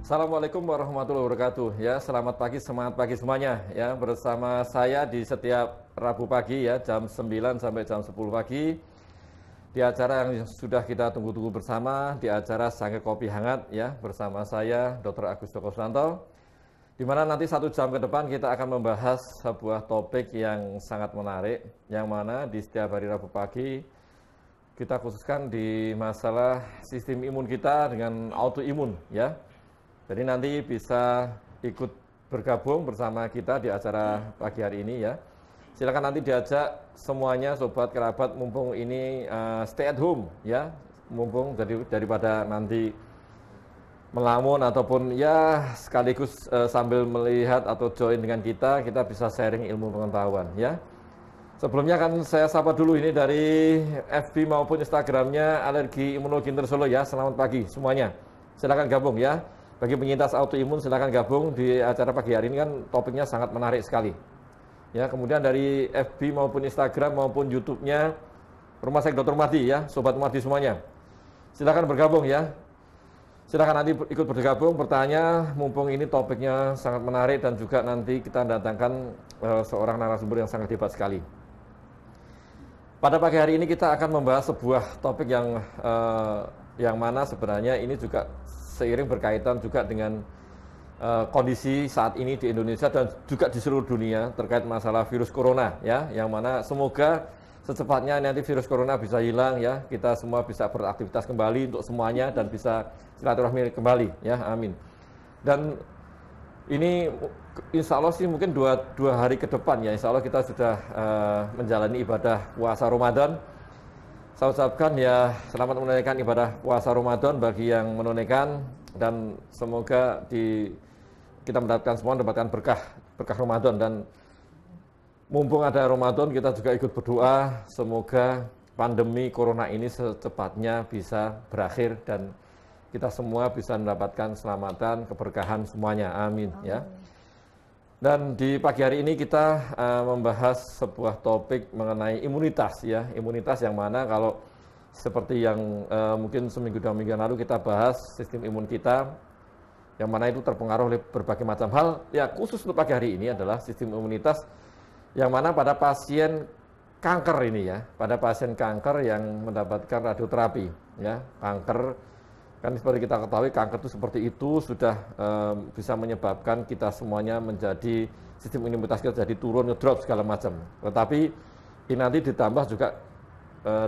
Assalamualaikum warahmatullahi wabarakatuh. Ya, selamat pagi, semangat pagi semuanya. Ya, bersama saya di setiap Rabu pagi ya, jam 9 sampai jam 10 pagi di acara yang sudah kita tunggu-tunggu bersama, di acara Sanggar Kopi Hangat ya, bersama saya Dr. Agus Joko Susanto. Di mana nanti 1 jam ke depan kita akan membahas sebuah topik yang sangat menarik, yang mana di setiap hari Rabu pagi kita khususkan di masalah sistem imun kita dengan autoimun ya. Jadi nanti bisa ikut bergabung bersama kita di acara pagi hari ini ya. Silakan nanti diajak semuanya sobat kerabat mumpung ini stay at home ya. Mumpung daripada nanti melamun ataupun ya sekaligus sambil melihat atau join dengan kita bisa sharing ilmu pengetahuan ya. Sebelumnya kan saya sapa dulu ini dari FB maupun Instagramnya Alergi Imunologi Intersolo ya. Selamat pagi semuanya. Silakan gabung ya. Bagi penyintas autoimun silakan gabung di acara pagi hari ini, kan topiknya sangat menarik sekali. Ya, kemudian dari FB maupun Instagram maupun YouTube-nya Rumah Sakit Dr. Mardi ya, Sobat Mardi semuanya. Silakan bergabung ya. Silakan nanti ikut bergabung, bertanya, mumpung ini topiknya sangat menarik dan juga nanti kita datangkan seorang narasumber yang sangat hebat sekali. Pada pagi hari ini kita akan membahas sebuah topik yang mana sebenarnya ini juga seiring berkaitan juga dengan kondisi saat ini di Indonesia dan juga di seluruh dunia terkait masalah virus corona ya, yang mana semoga secepatnya nanti virus corona bisa hilang ya, kita semua bisa beraktivitas kembali untuk semuanya dan bisa silaturahmi kembali ya, amin. Dan ini insya Allah sih mungkin dua hari ke depan ya, insya Allah kita sudah menjalani ibadah puasa Ramadan. Saya ucapkan ya selamat menunaikan ibadah puasa Ramadan bagi yang menunaikan, dan semoga kita mendapatkan berkah Ramadan, dan mumpung ada Ramadan kita juga ikut berdoa semoga pandemi corona ini secepatnya bisa berakhir dan kita semua bisa mendapatkan keselamatan, keberkahan semuanya, amin. Ya. Dan di pagi hari ini kita membahas sebuah topik mengenai imunitas ya, imunitas yang mana kalau seperti yang mungkin seminggu 2 minggu lalu kita bahas sistem imun kita, yang mana itu terpengaruh oleh berbagai macam hal. Ya, khusus untuk pagi hari ini adalah sistem imunitas yang mana pada pasien kanker ini ya, pada pasien kanker yang mendapatkan radioterapi ya, kanker. Kan seperti kita ketahui kanker itu seperti itu sudah bisa menyebabkan kita semuanya menjadi sistem imunitas kita jadi turun, ngedrop segala macam. Tetapi ini nanti ditambah juga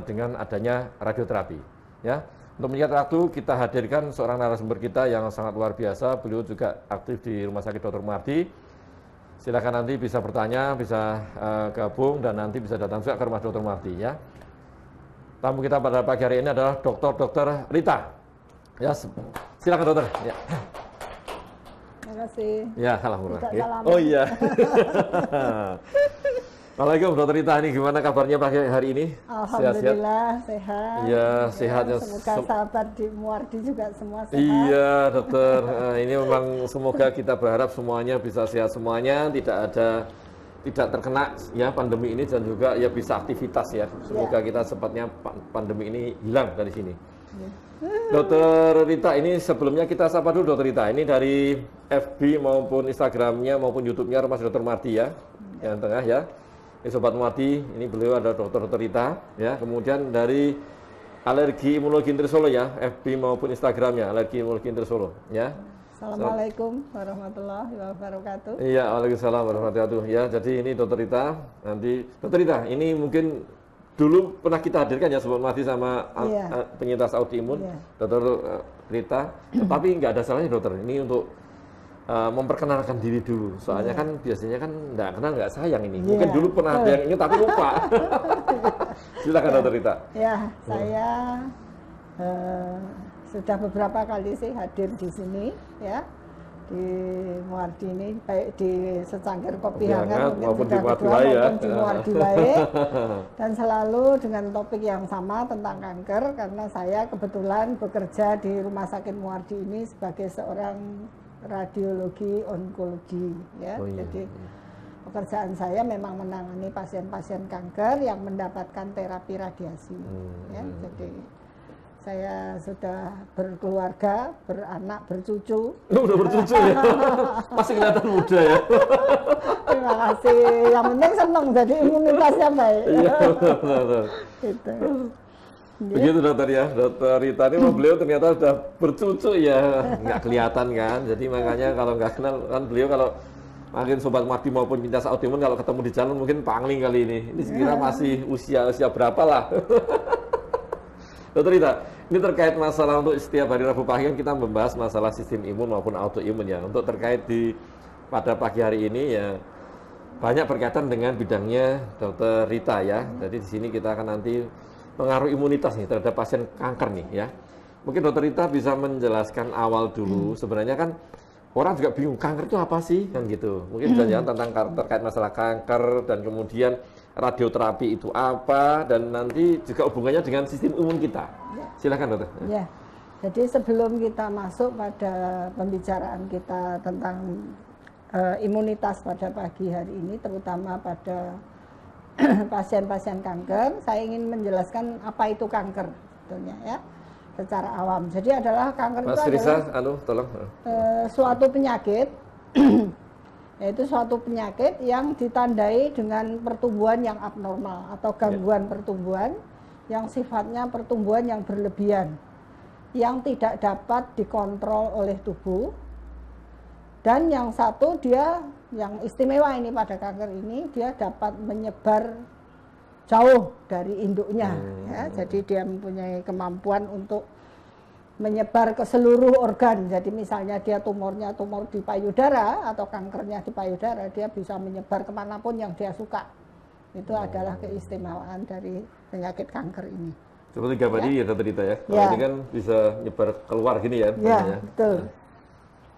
dengan adanya radioterapi. Ya, untuk menyikat waktu kita hadirkan seorang narasumber kita yang sangat luar biasa. Beliau juga aktif di Rumah Sakit Dr. Mardi. Silakan nanti bisa bertanya, bisa gabung dan nanti bisa datang juga ke Rumah Dr. Mardi. Ya. Tamu kita pada pagi hari ini adalah Dr. Rita. Ya, silakan dokter. Ya. Terima kasih. Ya, alhamdulillah. Oh iya. Assalamualaikum Dokter Rita, ini gimana kabarnya pagi hari ini? Alhamdulillah sehat. Iya, sehat ya. Semoga sahabat di Muardi juga semua sehat. Iya, dokter. Ini memang semoga kita berharap semuanya bisa sehat semuanya, tidak terkena ya pandemi ini dan juga ya bisa aktivitas ya. Semoga kita sepatnya pandemi ini hilang dari sini. Ya. Dokter Rita, ini sebelumnya kita sapa dulu Dokter Rita. Ini dari FB maupun Instagramnya maupun YouTube-nya Rumah Sakit Dr. Mardi ya, yang tengah ya. Ini Sobat Mardi, ini beliau ada Dokter Rita ya. Kemudian dari Alergi Imunologi Intersolo ya, FB maupun Instagramnya Alergi Imunologi Intersolo ya. Assalamualaikum warahmatullahi wabarakatuh. Iya, waalaikumsalam warahmatullahi wabarakatuh. Ya, jadi ini Dokter Rita. Nanti Dokter Rita, ini mungkin dulu pernah kita hadirkan ya Sobat Mardi sama penyintas autoimun, Dokter Rita. Tapi nggak ada salahnya dokter, ini untuk memperkenalkan diri dulu. Soalnya kan biasanya kan nggak sayang ini. Mungkin dulu pernah ada yang ingat tapi lupa. Silakan Dokter Rita. Ya, saya sudah beberapa kali sih hadir di sini ya. Di Muardi ini, baik di secangkir kopi hangat maupun di Muardi ya. di Muardi baik, dan selalu dengan topik yang sama tentang kanker, karena saya kebetulan bekerja di Rumah Sakit Muardi ini sebagai seorang radiologi onkologi ya. Jadi pekerjaan saya memang menangani pasien-pasien kanker yang mendapatkan terapi radiasi ya. Jadi Saya sudah berkeluarga, beranak, bercucu. Udah bercucu ya? Masih kelihatan muda ya? Terima kasih. Yang penting senang, jadi imunitasnya baik. Iya, benar. Gitu. Begitu dokter ya, dokter Rita ini beliau ternyata sudah bercucu ya, nggak kelihatan kan. Jadi makanya kalau nggak kenal kan beliau kalau makin sobat Mardi maupun penyintas autoimun kalau ketemu di jalan mungkin pangling kali ini. Ini sekira masih usia berapa lah. Dokter Rita, ini terkait masalah untuk setiap hari Rabu pagi kan kita membahas masalah sistem imun maupun autoimun ya. Untuk terkait pada pagi hari ini ya banyak berkaitan dengan bidangnya Dokter Rita ya. Jadi di sini kita akan nanti pengaruh imunitas nih terhadap pasien kanker nih ya. Mungkin Dokter Rita bisa menjelaskan awal dulu. Sebenarnya kan orang juga bingung kanker itu apa sih kan gitu. Mungkin jangan tentang terkait masalah kanker dan kemudian radioterapi itu apa dan nanti juga hubungannya dengan sistem imun kita. Silakan dokter. Ya. Jadi sebelum kita masuk pada pembicaraan kita tentang imunitas pada pagi hari ini, terutama pada pasien-pasien kanker, saya ingin menjelaskan apa itu kanker sebetulnya ya, secara awam. Jadi adalah kanker Mas itu Risa, adalah tolong. Suatu penyakit, yaitu suatu penyakit yang ditandai dengan pertumbuhan yang abnormal atau gangguan pertumbuhan yang sifatnya pertumbuhan yang berlebihan, yang tidak dapat dikontrol oleh tubuh. Dan yang satu dia, yang istimewa ini pada kanker ini, dia dapat menyebar jauh dari induknya. Ya. Jadi dia mempunyai kemampuan untuk menyebar ke seluruh organ. Jadi misalnya dia tumor di payudara atau kankernya di payudara, dia bisa menyebar kemanapun yang dia suka. Itu adalah keistimewaan dari penyakit kanker ini. Seperti gambar ini ya dokter Rita ya. Kalau ini kan bisa nyebar keluar gini ya. Ya, betul.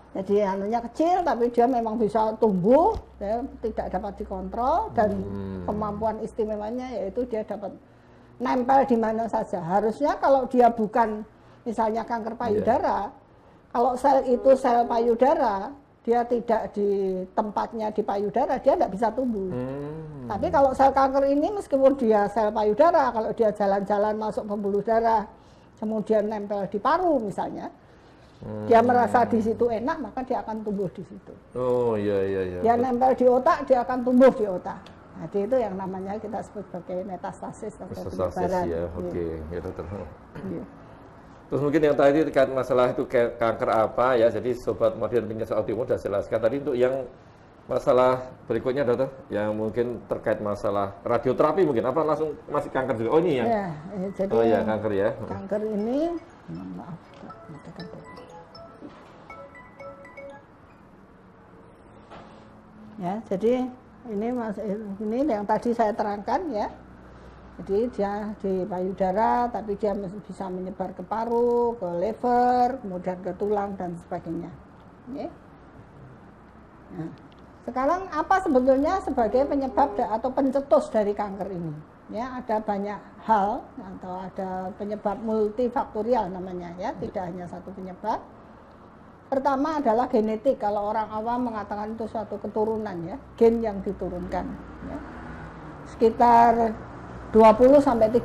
Jadi anunya kecil tapi dia memang bisa tumbuh, ya, tidak dapat dikontrol dan kemampuan istimewanya yaitu dia dapat nempel di mana saja. Harusnya kalau dia bukan misalnya kanker payudara, kalau sel itu sel payudara, dia tidak di tempatnya di payudara, dia tidak bisa tumbuh. Tapi kalau sel kanker ini meskipun dia sel payudara, kalau dia jalan-jalan masuk pembuluh darah, kemudian nempel di paru misalnya, dia merasa di situ enak, maka dia akan tumbuh di situ. Oh iya. Dia nempel di otak, dia akan tumbuh di otak. Jadi itu yang namanya kita sebut sebagai metastasis atau penyebaran. Ya, oke. Ya, dokter. Ya. Terus mungkin yang tadi terkait masalah itu kanker apa ya, jadi sobat Mardi dan penyintas autoimun sudah jelaskan. Tadi untuk yang masalah berikutnya dokter, yang mungkin terkait masalah radioterapi mungkin, apa langsung masih kanker juga? Oh ini yang, jadi oh ya kanker ya. Kanker ini, maaf, ya, jadi ini yang tadi saya terangkan ya. Jadi dia di payudara, tapi dia bisa menyebar ke paru, ke liver, kemudian ke tulang dan sebagainya. Oke. Nah, sekarang apa sebetulnya sebagai penyebab atau pencetus dari kanker ini? Ya, ada banyak hal atau ada penyebab multifaktorial namanya ya, tidak hanya satu penyebab. Pertama adalah genetik. Kalau orang awam mengatakan itu suatu keturunan ya, gen yang diturunkan. Ya. Sekitar 20-30%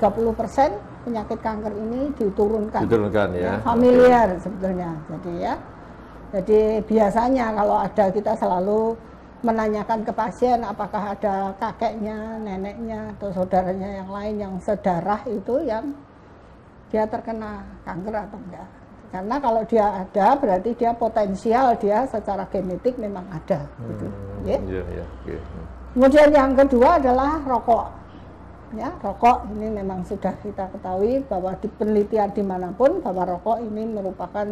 penyakit kanker ini diturunkan. Diturunkan ya. Familiar sebetulnya. Jadi ya. Jadi biasanya kalau ada, kita selalu menanyakan ke pasien apakah ada kakeknya, neneknya atau saudaranya yang lain yang sedarah itu yang dia terkena kanker atau enggak. Karena kalau dia ada berarti dia potensial, dia secara genetik memang ada gitu. Kemudian yang kedua adalah rokok. Ya, rokok ini memang sudah kita ketahui bahwa di penelitian dimanapun bahwa rokok ini merupakan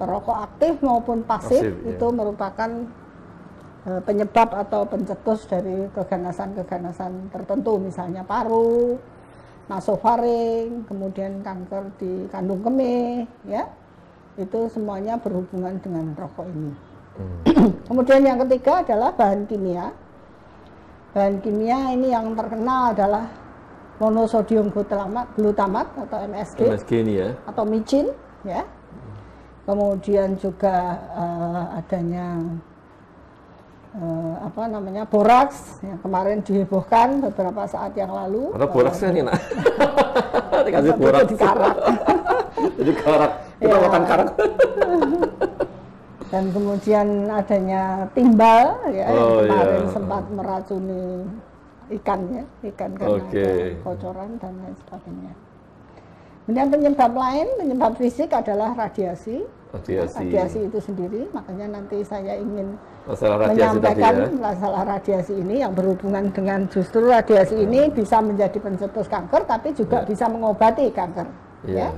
perokok aktif maupun pasif itu merupakan penyebab atau pencetus dari keganasan-keganasan tertentu, misalnya paru, nasofaring, kemudian kanker di kandung kemih, ya itu semuanya berhubungan dengan rokok ini. Kemudian yang ketiga adalah bahan kimia. Bahan kimia ini yang terkenal adalah monosodium glutamat atau MSG, ini ya, atau micin, ya. Kemudian juga adanya boraks yang kemarin dihebohkan beberapa saat yang lalu. Ada boraksnya nih nak. Kasih borak. Jadi karak. Jadi karak. Kita makan karak. Dan kemudian adanya timbal ya, yang kemarin iya. sempat meracuni ikan ya, ikan karena ada kotoran dan lain sebagainya. Kemudian penyebab lain, penyebab fisik adalah radiasi. Radiasi itu sendiri, makanya nanti saya ingin menyampaikan masalah radiasi ini yang berhubungan dengan justru radiasi ini bisa menjadi pencetus kanker, tapi juga bisa mengobati kanker. Ya.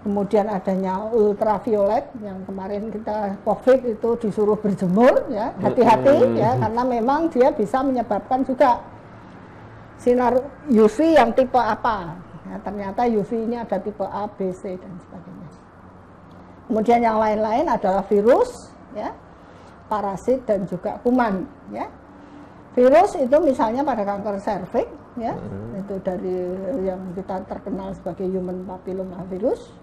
Kemudian adanya ultraviolet yang kemarin kita COVID itu disuruh berjemur, ya hati-hati ya, karena memang dia bisa menyebabkan juga sinar UV yang tipe apa. Ya, ternyata UV ini ada tipe A, B, C dan sebagainya. Kemudian yang lain-lain adalah virus, ya, parasit dan juga kuman. Ya. Virus itu misalnya pada kanker serviks, ya, itu dari yang kita terkenal sebagai human papilloma virus.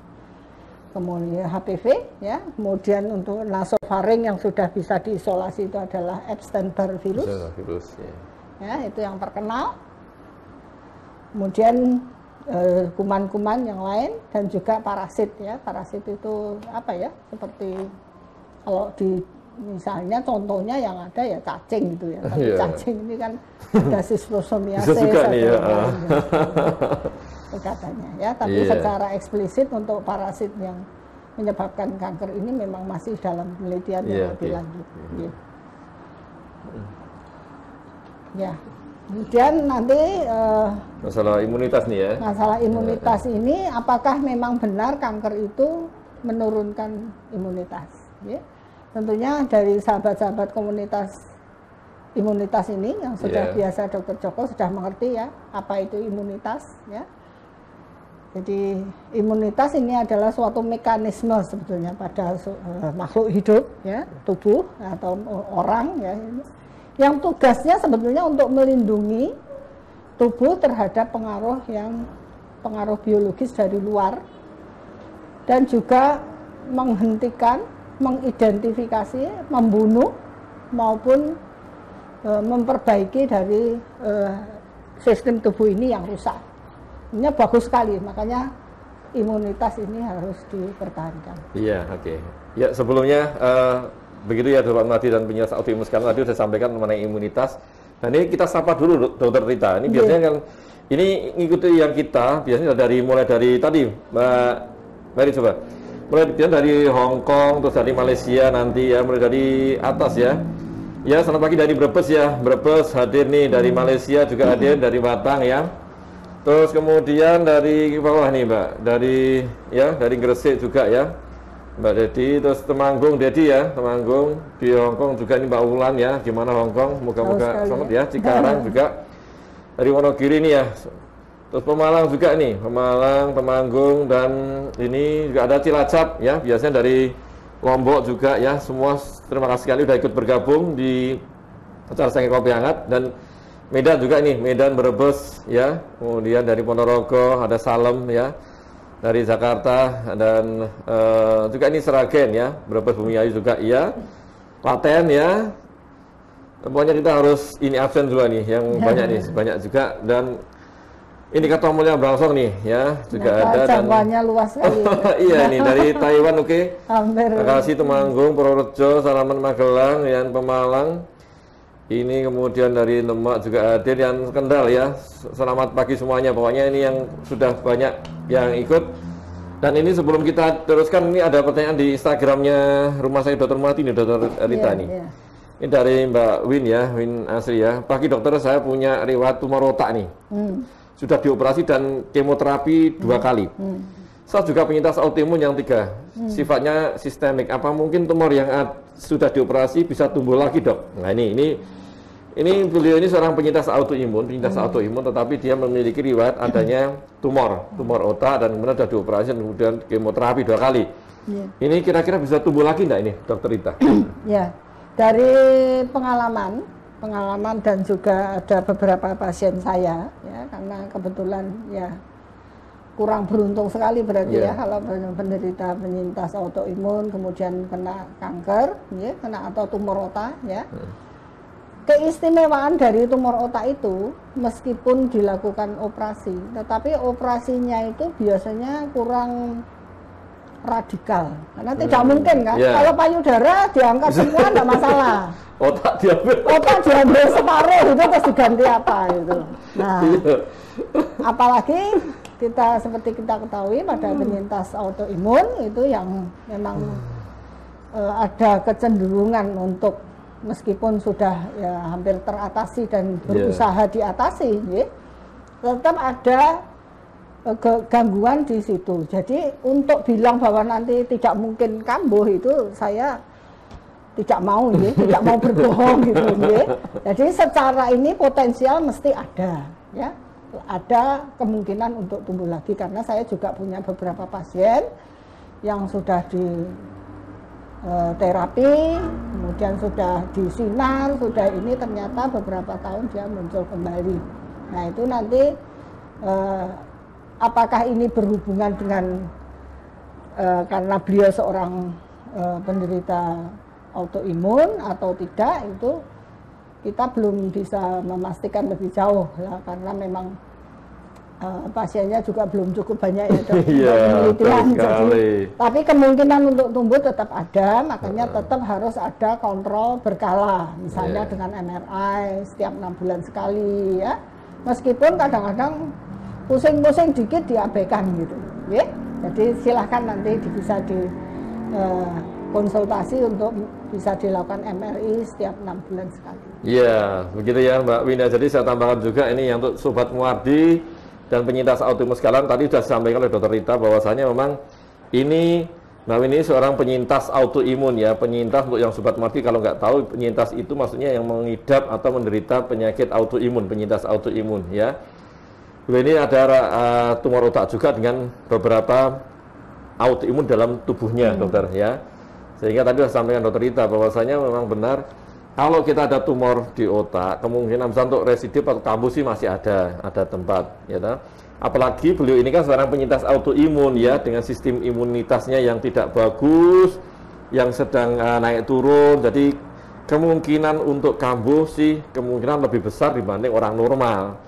Kemudian HPV, ya. Kemudian untuk nasofaring yang sudah bisa diisolasi itu adalah Epstein-Barr virus. Ya, itu yang terkenal. Kemudian kuman-kuman yang lain dan juga parasit ya. Parasit itu apa ya? Seperti kalau di misalnya contohnya yang ada ya cacing gitu ya. Tapi cacing ini kan ada Schistosomiasis katanya ya. Tapi secara eksplisit untuk parasit yang menyebabkan kanker ini memang masih dalam penelitian yang lebih lanjut. Ya. Kemudian nanti masalah imunitas nih ya. Masalah imunitas ini apakah memang benar kanker itu menurunkan imunitas? Ya. Tentunya dari sahabat-sahabat komunitas imunitas ini yang sudah biasa Dr. Joko sudah mengerti ya apa itu imunitas ya. Jadi imunitas ini adalah suatu mekanisme sebetulnya pada makhluk hidup ya, tubuh atau orang ya. Yang tugasnya sebetulnya untuk melindungi tubuh terhadap pengaruh biologis dari luar dan juga menghentikan, mengidentifikasi, membunuh maupun memperbaiki dari sistem tubuh ini yang rusak. Ini bagus sekali, makanya imunitas ini harus dipertahankan. Iya, Ya, sebelumnya begitu ya Dr. Madi dan penyintas autoimun sekarang tadi sudah sampaikan mengenai imunitas. Nah ini kita sapa dulu Dr. Rita. Ini biasanya kan ini ngikuti yang kita biasanya mulai dari tadi Mbak Mary coba. Mulai dari Hong Kong terus dari Malaysia nanti ya, mulai dari atas ya. Ya, selamat pagi dari Brebes ya. Brebes hadir nih, dari Malaysia juga hadir, dari Batang ya. Terus kemudian dari bawah nih Mbak, dari Gresik juga ya. Mbak Dedi, terus Temanggung Dedi ya, Temanggung di Hongkong juga ini Mbak Wulan ya, gimana Hongkong, moga-moga selamat ya, Cikarang juga dari Wonogiri nih ya, terus Pemalang juga nih, Pemalang, Temanggung dan ini juga ada Cilacap ya, biasanya dari Lombok juga ya, semua terima kasih sekali sudah ikut bergabung di acara Sengit Kopi Hangat dan Medan juga nih, Medan, Brebes ya, kemudian dari Ponorogo ada Salem ya. Dari Jakarta dan juga ini Seragen ya, Brebes Bumiayu juga iya, Klaten ya, pokoknya kita harus ini absen juga nih, yang banyak juga dan ini Tomolnya Brangsong nih ya, juga ada dan luas sekali. Iya nih dari Taiwan Terima kasih Temanggung, Purworejo, Salaman Magelang, yang Pemalang. Ini kemudian dari Demak juga hadir, yang Kendal ya. Selamat pagi semuanya. Pokoknya ini yang sudah banyak yang ikut. Dan ini sebelum kita teruskan, ini ada pertanyaan di Instagramnya Rumah Sakit Dr. Mati nih, Dr. Rita nih. Ini dari Mbak Win ya, Win Asri ya. Pagi dokter, saya punya riwayat tumor otak nih. Sudah dioperasi dan kemoterapi 2 kali. Saya juga penyintas autoimun yang 3. Sifatnya sistemik. Apa mungkin tumor yang sudah dioperasi bisa tumbuh lagi dok? Nah ini beliau ini seorang penyintas autoimun, tetapi dia memiliki riwayat adanya tumor otak dan kemudian sudah dioperasi dan kemudian kemoterapi 2 kali. Ini kira-kira bisa tumbuh lagi enggak ini, Dokter Rita? Ya, dari pengalaman dan juga ada beberapa pasien saya, ya karena kebetulan ya kurang beruntung sekali berarti ya kalau penderita penyintas autoimun kemudian kena kanker, ya, kena atau tumor otak, ya. keistimewaan dari tumor otak itu meskipun dilakukan operasi, tetapi operasinya itu biasanya kurang radikal karena tidak mungkin kan kalau payudara diangkat semua tidak masalah. Otak diambil separuh itu terus diganti apa itu. Nah, apalagi seperti kita ketahui pada penyintas autoimun itu yang memang ada kecenderungan untuk meskipun sudah ya hampir teratasi dan berusaha diatasi, ya, tetap ada gangguan di situ. Jadi untuk bilang bahwa nanti tidak mungkin kambuh itu saya tidak mau, ya, tidak mau berbohong gitu, ya. Jadi secara ini potensial mesti ada, ya, ada kemungkinan untuk tumbuh lagi karena saya juga punya beberapa pasien yang sudah di terapi, kemudian sudah disinar, sudah ini ternyata beberapa tahun dia muncul kembali. Nah itu nanti apakah ini berhubungan dengan karena beliau seorang penderita autoimun atau tidak, itu kita belum bisa memastikan lebih jauh ya, karena memang pasiennya juga belum cukup banyak ya dok, penelitian. Jadi, tapi kemungkinan untuk tumbuh tetap ada, makanya tetap harus ada kontrol berkala, misalnya dengan MRI setiap 6 bulan sekali ya. Meskipun kadang-kadang pusing-pusing dikit diabaikan gitu, ya. Jadi silahkan nanti bisa konsultasi untuk bisa dilakukan MRI setiap 6 bulan sekali. Iya, begitu ya Mbak Winda. Jadi saya tambahkan juga ini yang untuk Sobat Muardi dan penyintas autoimun sekalian, tadi sudah disampaikan oleh Dr. Rita bahwasanya memang ini Mbak Winda seorang penyintas autoimun ya. Penyintas untuk yang Sobat Muardi kalau nggak tahu, penyintas itu maksudnya yang mengidap atau menderita penyakit autoimun, penyintas autoimun ya. Ini ada tumor otak juga dengan beberapa autoimun dalam tubuhnya dokter ya. Sehingga tadi sudah disampaikan Dr. Rita bahwasanya memang benar kalau kita ada tumor di otak, kemungkinan besar untuk residip atau kambuh sih masih ada tempat, ya tak? Apalagi beliau ini kan seorang penyintas autoimun ya, dengan sistem imunitasnya yang tidak bagus, yang sedang naik turun, jadi kemungkinan untuk kambuh sih kemungkinan lebih besar dibanding orang normal.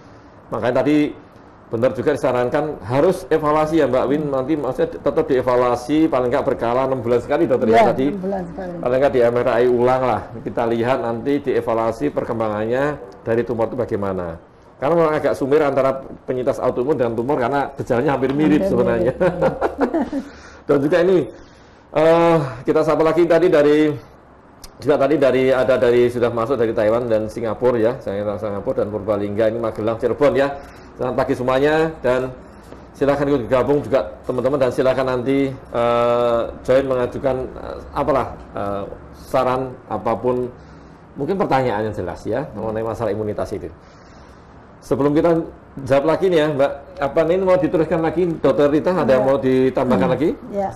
Makanya tadi benar juga disarankan harus evaluasi ya Mbak Win, nanti maksudnya tetap dievaluasi paling nggak berkala 6 bulan sekali dokter ya, tadi 6 bulan sekali. Paling nggak di MRI ulang lah, kita lihat nanti dievaluasi perkembangannya dari tumor itu bagaimana, karena memang agak sumir antara penyintas autoimun dan tumor karena gejalanya hampir mirip sebenarnya. Dan juga ini kita sapa lagi tadi dari sudah masuk dari Taiwan dan Singapura ya, Singapura dan Purbalingga, ini Magelang, Cirebon ya. Selamat pagi semuanya dan silakan ikut gabung juga teman-teman, dan silakan nanti join mengajukan saran apapun, mungkin pertanyaan yang jelas ya mengenai masalah imunitas itu. Sebelum kita jawab lagi nih ya Mbak, apa ini mau diteruskan lagi Dr. Rita, ada yang mau ditambahkan lagi? Ya,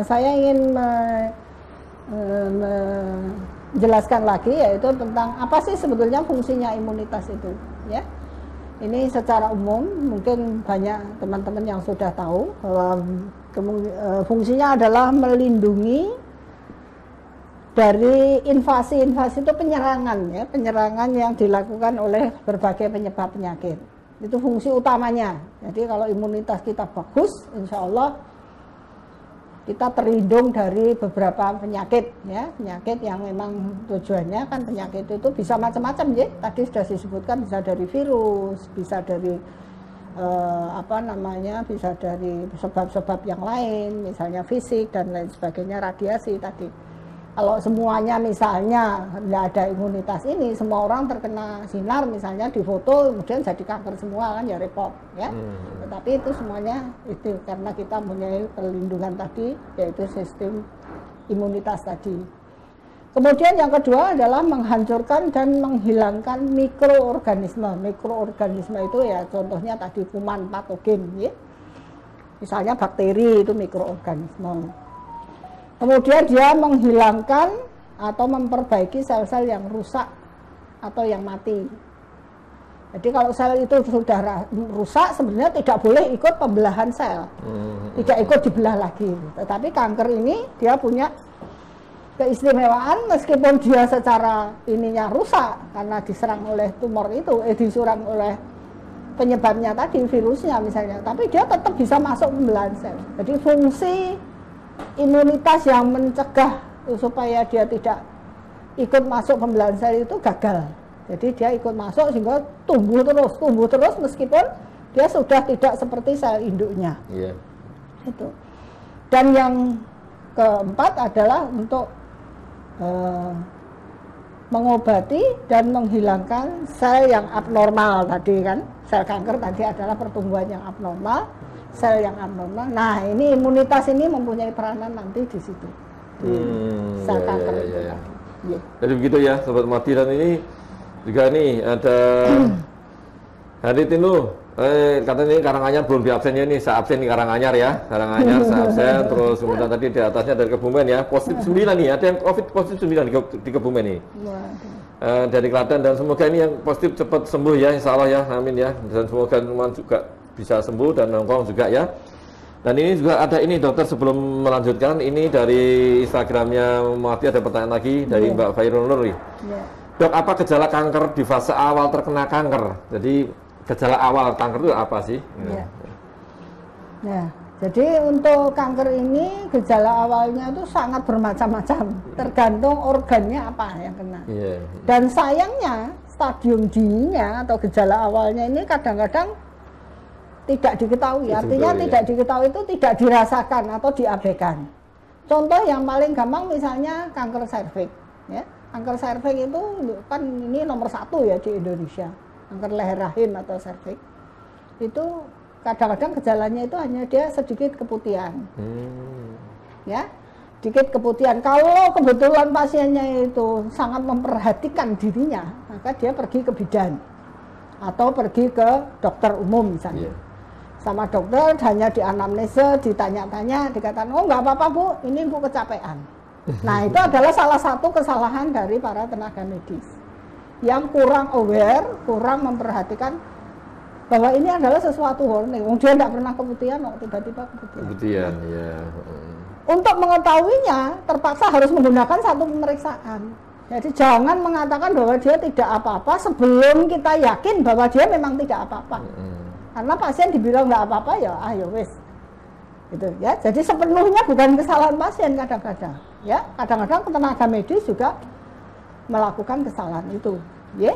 saya ingin menjelaskan lagi yaitu tentang apa sih sebetulnya fungsinya imunitas itu ya. Ini secara umum mungkin banyak teman-teman yang sudah tahu bahwa fungsinya adalah melindungi dari invasi-invasi itu penyerangan ya, penyerangan yang dilakukan oleh berbagai penyebab penyakit. Itu fungsi utamanya. Jadi kalau imunitas kita bagus, insya Allah kita terlindung dari beberapa penyakit ya, penyakit yang memang tujuannya kan penyakit itu bisa macam-macam ya. Tadi sudah disebutkan bisa dari virus, bisa dari bisa dari sebab-sebab yang lain, misalnya fisik dan lain sebagainya, radiasi tadi. Kalau semuanya misalnya tidak ada imunitas ini, semua orang terkena sinar misalnya di foto, kemudian jadi kanker semua kan ya repot ya. Tetapi itu semuanya itu karena kita punya perlindungan tadi, yaitu sistem imunitas tadi. Kemudian yang kedua adalah menghancurkan dan menghilangkan mikroorganisme. Mikroorganisme itu ya contohnya tadi kuman patogen ya. Misalnya bakteri itu mikroorganisme. Kemudian dia menghilangkan atau memperbaiki sel-sel yang rusak atau yang mati. Jadi kalau sel itu sudah rusak sebenarnya tidak boleh ikut pembelahan sel, tidak ikut dibelah lagi. Tetapi kanker ini dia punya keistimewaan meskipun dia secara ininya rusak karena diserang oleh tumor itu, diserang oleh penyebabnya tadi, virusnya misalnya, tapi dia tetap bisa masuk pembelahan sel. Jadi fungsi imunitas yang mencegah supaya dia tidak ikut masuk pembelahan sel itu gagal. Jadi dia ikut masuk sehingga tumbuh terus meskipun dia sudah tidak seperti sel induknya. Yeah. Itu. Dan yang keempat adalah untuk mengobati dan menghilangkan sel yang abnormal tadi kan. Sel kanker tadi adalah pertumbuhan yang abnormal, sel yang abnormal. Nah, ini imunitas ini mempunyai peranan nanti di situ. Sel kanker itu tadi. Yeah. Jadi begitu ya, Sobat Mati. Dan ini juga nih ada Hari Tinu. Katanya ini Karanganyar belum diabsennya nih, saya absen di Karanganyar ya. Karanganyar saya absen, terus kemudian tadi di atasnya dari Kebumen ya. Positif 9 nih, ada yang COVID positif 9 di Kebumen nih. Dari Klaten, dan semoga ini yang positif cepat sembuh ya, insya Allah ya, amin ya. Dan semoga teman juga bisa sembuh dan nongkrong juga ya. Dan ini juga ada ini dokter, sebelum melanjutkan, ini dari Instagramnya Mati ada pertanyaan lagi dari Mbak Fairul Nur nih. Dok, apa gejala kanker di fase awal terkena kanker? Jadi gejala awal kanker itu apa sih? Ya. Nah, jadi untuk kanker ini gejala awalnya itu sangat bermacam-macam, tergantung organnya apa yang kena. Dan sayangnya stadium dininya atau gejala awalnya ini kadang-kadang tidak diketahui. Artinya tidak diketahui itu tidak dirasakan atau diabaikan. Contoh yang paling gampang misalnya kanker serviks. Ya. Kanker serviks itu kan ini nomor 1 ya di Indonesia. Kanker leher rahim atau serviks itu kadang-kadang gejalanya itu hanya dia sedikit keputihan, ya, sedikit keputihan. Kalau kebetulan pasiennya itu sangat memperhatikan dirinya, maka dia pergi ke bidan atau pergi ke dokter umum misalnya. Sama dokter hanya di anamnesa, ditanya-tanya, dikatakan, oh nggak apa-apa Bu, ini Bu kecapean. Nah itu adalah salah satu kesalahan dari para tenaga medis yang kurang aware, kurang memperhatikan bahwa ini adalah sesuatu warning. Dia tidak pernah keputihan, tiba-tiba keputihan. Keputihan, ya. Untuk mengetahuinya, terpaksa harus menggunakan satu pemeriksaan. Jadi jangan mengatakan bahwa dia tidak apa-apa sebelum kita yakin bahwa dia memang tidak apa-apa. Karena pasien dibilang nggak apa-apa, ya ayo wes. Gitu ya. Jadi sepenuhnya bukan kesalahan pasien kadang-kadang. Ya, kadang-kadang tenaga medis juga melakukan kesalahan itu, ya.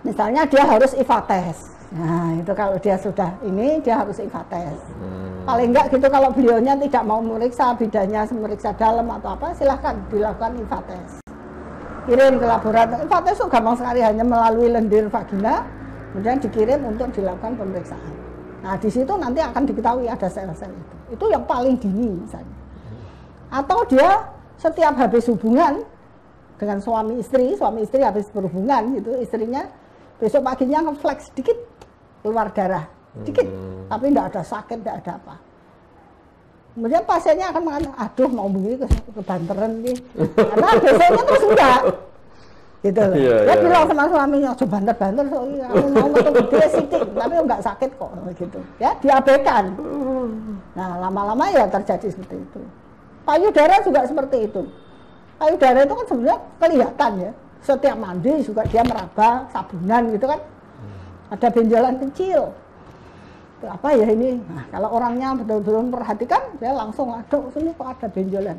Misalnya dia harus IVA tes. Nah, itu kalau dia sudah ini dia harus IVA tes. Paling enggak gitu kalau beliaunya tidak mau memeriksa, bidannya memeriksa dalam atau apa, silahkan dilakukan IVA tes. Kirim ke laboratorium. IVA tes itu gampang sekali, hanya melalui lendir vagina, kemudian dikirim untuk dilakukan pemeriksaan. Nah, di situ nanti akan diketahui ada sel-sel itu. Itu yang paling dini misalnya. Atau dia setiap habis hubungan dengan suami istri habis berhubungan gitu, istrinya besok paginya ngeflex sedikit, keluar darah sedikit, tapi tidak ada sakit, tidak ada apa. Kemudian pasiennya akan mengatakan, aduh mau begini kebanteran gitu, karena besoknya terus enggak, gitu loh. Dia bilang sama suaminya, coba banter-banter, aku mau metu gede sitik, tapi enggak sakit kok, gitu. Ya diabaikan. Nah lama-lama ya terjadi seperti itu. Payudara juga seperti itu. Payudara itu kan sebenarnya kelihatan ya. Setiap mandi juga dia meraba sabunan gitu kan. Ada benjolan kecil. Itu apa ya ini? Nah, kalau orangnya betul-betul memperhatikan, dia langsung, aduh sini kok ada benjolan.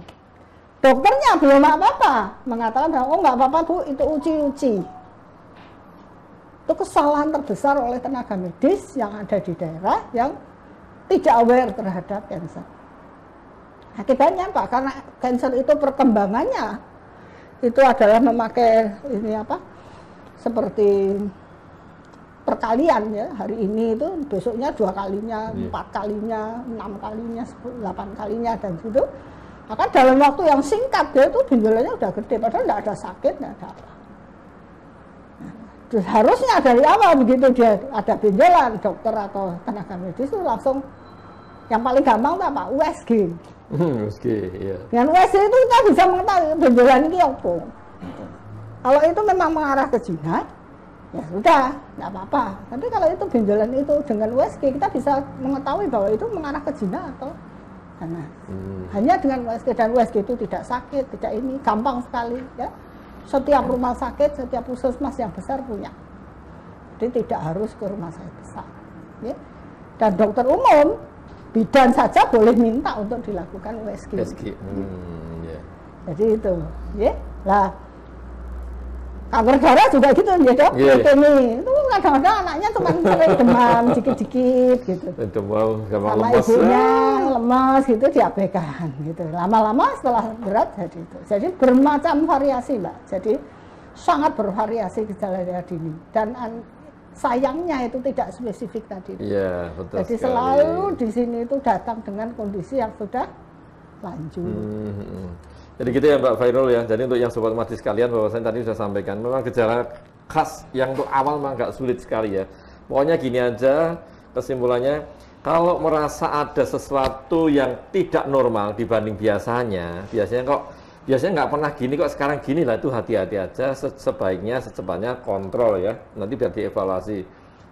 Dokternya belum apa-apa, mengatakan, oh nggak apa-apa Bu, itu uci-uci. Itu kesalahan terbesar oleh tenaga medis yang ada di daerah yang tidak aware terhadap kanker. Akibatnya apa? Karena kanker itu perkembangannya itu adalah memakai ini apa? Seperti perkalian ya. Hari ini itu besoknya 2 kalinya, 4 kalinya, 6 kalinya, 8 kalinya dan gitu. Maka dalam waktu yang singkat dia itu benjolannya udah gede, padahal tidak ada sakit, tidak ada apa. Nah, harusnya dari awal begitu dia ada benjolan, dokter atau tenaga medis itu langsung yang paling gampang itu apa? USG. USG, iya. Dengan USG itu kita bisa mengetahui benjolan ini apa. Kalau itu memang mengarah ke zina, ya sudah, nggak apa-apa. Tapi kalau itu benjolan itu dengan USG, kita bisa mengetahui bahwa itu mengarah ke zina atau Karena hanya dengan USG, dan USG itu tidak sakit, tidak ini, gampang sekali ya. Setiap rumah sakit, setiap puskesmas yang besar punya. Jadi tidak harus ke rumah sakit besar. Ya. Dan dokter umum, bidan saja boleh minta untuk dilakukan USG. Yeah. Jadi itu, ya. Lah, kanker darah juga gitu, ya dok. Ini itu kadang-kadang anaknya cuma sering demam dikit-dikit gitu. Demam, sama lemas, ibunya lemas gitu diabaikan gitu. Lama-lama setelah berat jadi itu. Jadi bermacam variasi mbak. Jadi sangat bervariasi gejala dini. Dan sayangnya itu tidak spesifik tadi. Iya betul. Jadi sekali. selalu di sini itu datang dengan kondisi yang sudah lanjut. Jadi gitu ya Mbak Fairul ya. Jadi untuk yang sobat mati sekalian, bahwa saya tadi sudah sampaikan, memang gejala khas yang untuk awal memang agak sulit sekali ya. Pokoknya gini aja kesimpulannya, kalau merasa ada sesuatu yang tidak normal dibanding biasanya biasanya nggak pernah gini kok, sekarang gini lah, itu hati-hati aja. Sebaiknya secepatnya kontrol ya, nanti biar dievaluasi.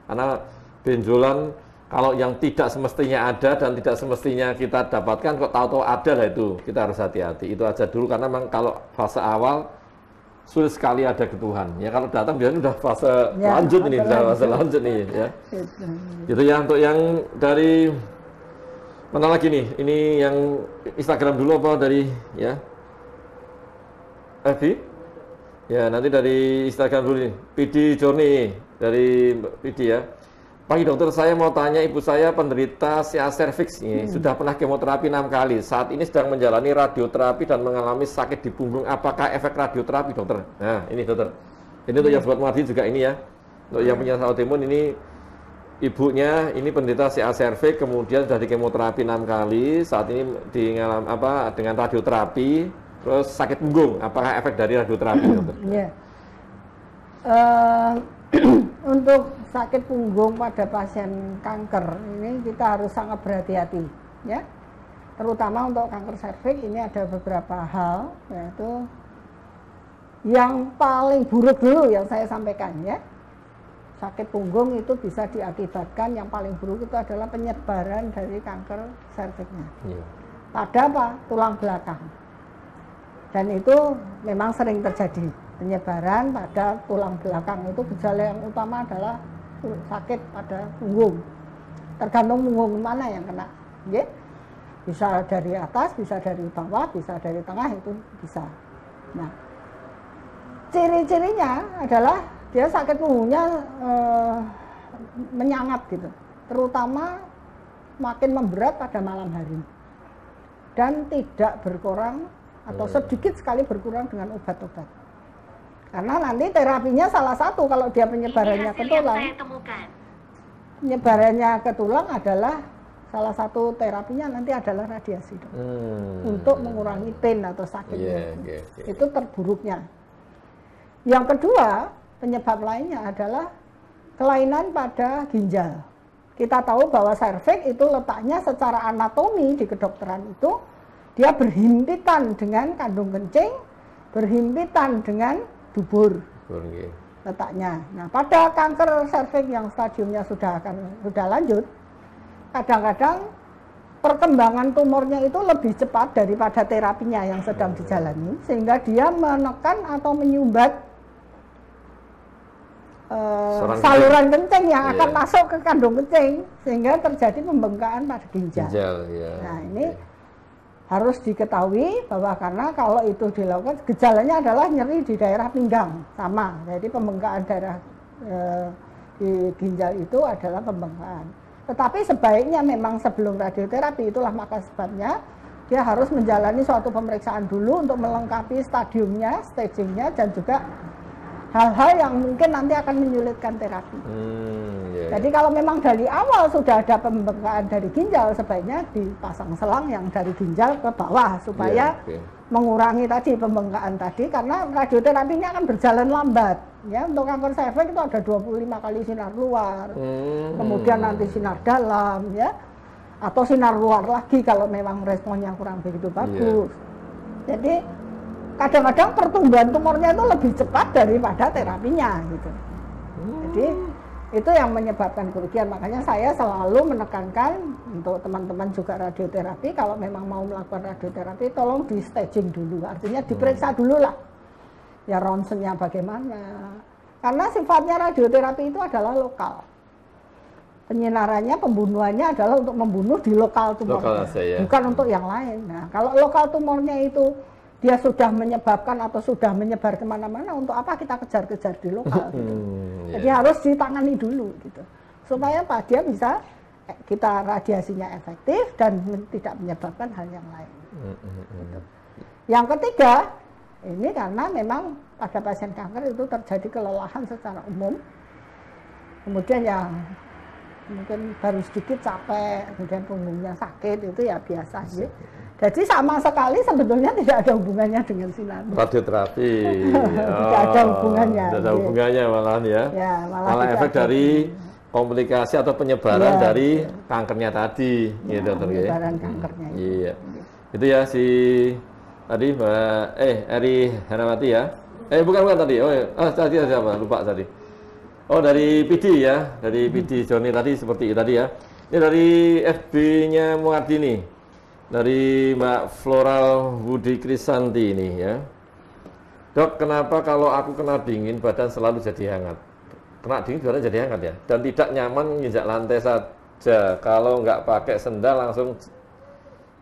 Karena benjolan kalau yang tidak semestinya ada dan tidak semestinya kita dapatkan kok tahu-tahu ada lah, itu kita harus hati-hati. Itu aja dulu, karena memang kalau fase awal sulit sekali ada ketuhan ya. Kalau datang biasanya udah fase lanjut ini, udah fase lanjut nih ya. Gitu ya. Untuk yang dari mana lagi nih, ini yang Instagram dulu apa dari ya FB ya, nanti dari Instagram dulu nih, PD Journey dari PD ya. Pagi dokter, saya mau tanya, ibu saya penderita CA cervix ini, sudah pernah kemoterapi 6 kali. Saat ini sedang menjalani radioterapi dan mengalami sakit di punggung. Apakah efek radioterapi dokter? Nah ini dokter, ini untuk yang sobat Mardi juga ini ya. Untuk yang punya autoimun ini, ibunya ini penderita CA cervix, kemudian sudah di kemoterapi 6 kali. Saat ini dengan radioterapi, terus sakit punggung. Apakah efek dari radioterapi dokter? Iya. Untuk sakit punggung pada pasien kanker ini kita harus sangat berhati-hati ya, terutama untuk kanker serviks ini ada beberapa hal, yaitu yang paling buruk dulu yang saya sampaikan ya, sakit punggung itu bisa diakibatkan, yang paling buruk itu adalah penyebaran dari kanker serviksnya pada apa? Tulang belakang, dan itu memang sering terjadi. Penyebaran pada tulang belakang itu gejala yang utama adalah sakit pada punggung. Tergantung punggung mana yang kena, ya. Bisa dari atas, bisa dari bawah, bisa dari tengah, itu bisa. Nah, ciri-cirinya adalah dia sakit punggungnya menyangat gitu, terutama makin memberat pada malam hari dan tidak berkurang atau sedikit sekali berkurang dengan obat-obat. Karena nanti terapinya salah satu, kalau dia penyebarannya ke tulang, penyebarannya ke tulang adalah salah satu terapinya nanti adalah radiasi dok. Untuk mengurangi pain atau sakitnya. Itu terburuknya. Yang kedua, penyebab lainnya adalah kelainan pada ginjal. Kita tahu bahwa serviks itu letaknya secara anatomi di kedokteran itu dia berhimpitan dengan kandung kencing, berhimpitan dengan dubur letaknya. Nah, pada kanker serviks yang stadiumnya sudah lanjut, kadang-kadang perkembangan tumornya itu lebih cepat daripada terapinya yang sedang dijalani, sehingga dia menekan atau menyumbat saluran kencing yang akan masuk ke kandung kencing, sehingga terjadi pembengkakan pada ginjal. Nah, ini harus diketahui bahwa karena kalau itu dilakukan, gejalanya adalah nyeri di daerah pinggang, sama. Jadi pembengkakan daerah di ginjal itu adalah pembengkakan. Tetapi sebaiknya memang sebelum radioterapi, itulah maka sebabnya dia harus menjalani suatu pemeriksaan dulu untuk melengkapi stadiumnya, stagingnya, dan juga hal-hal yang mungkin nanti akan menyulitkan terapi. Jadi kalau memang dari awal sudah ada pembengkakan dari ginjal, sebaiknya dipasang selang yang dari ginjal ke bawah supaya mengurangi tadi pembengkakan tadi, karena radioterapinya akan berjalan lambat. Ya, untuk kanker serviks itu ada 25 kali sinar luar, kemudian nanti sinar dalam, ya, atau sinar luar lagi kalau memang responnya kurang begitu bagus. Jadi kadang-kadang pertumbuhan tumornya itu lebih cepat daripada terapinya gitu. Jadi Itu yang menyebabkan kerugian. Makanya saya selalu menekankan untuk teman-teman juga radioterapi, kalau memang mau melakukan radioterapi, tolong di staging dulu. Artinya diperiksa dulu lah. Ya ronsennya bagaimana. Karena sifatnya radioterapi itu adalah lokal. Penyinarannya, pembunuhannya adalah untuk membunuh di lokal tumornya, bukan untuk yang lain. Nah, kalau lokal tumornya itu dia sudah menyebabkan atau sudah menyebar kemana-mana, untuk apa kita kejar-kejar di lokal gitu. Jadi harus ditangani dulu gitu, supaya apa, dia bisa kita radiasinya efektif dan tidak menyebabkan hal yang lain gitu. Yang ketiga, ini karena memang pada pasien kanker itu terjadi kelelahan secara umum, kemudian yang mungkin baru sedikit capek, kemudian punggungnya sakit, itu ya biasa ya. Jadi sama sekali sebetulnya tidak ada hubungannya dengan sinar radioterapi. Tidak ada hubungannya. Tidak ada hubungannya malahan ya. Malah efek dari komplikasi atau penyebaran dari kankernya tadi, gitu dokter. Penyebaran kankernya. Iya. Itu ya si tadi Mbak Eri Hanawati ya. Bukan tadi. Tadi siapa? Lupa tadi. Oh, dari PD ya, dari PD Joni tadi seperti itu tadi ya. Ini dari FB-nya Muardini. Dari Mbak Floral Budi Krisanti ini ya. Dok, kenapa kalau aku kena dingin badan selalu jadi hangat? Kena dingin badan jadi hangat ya? Dan tidak nyaman menginjak lantai saja. Kalau nggak pakai sendal langsung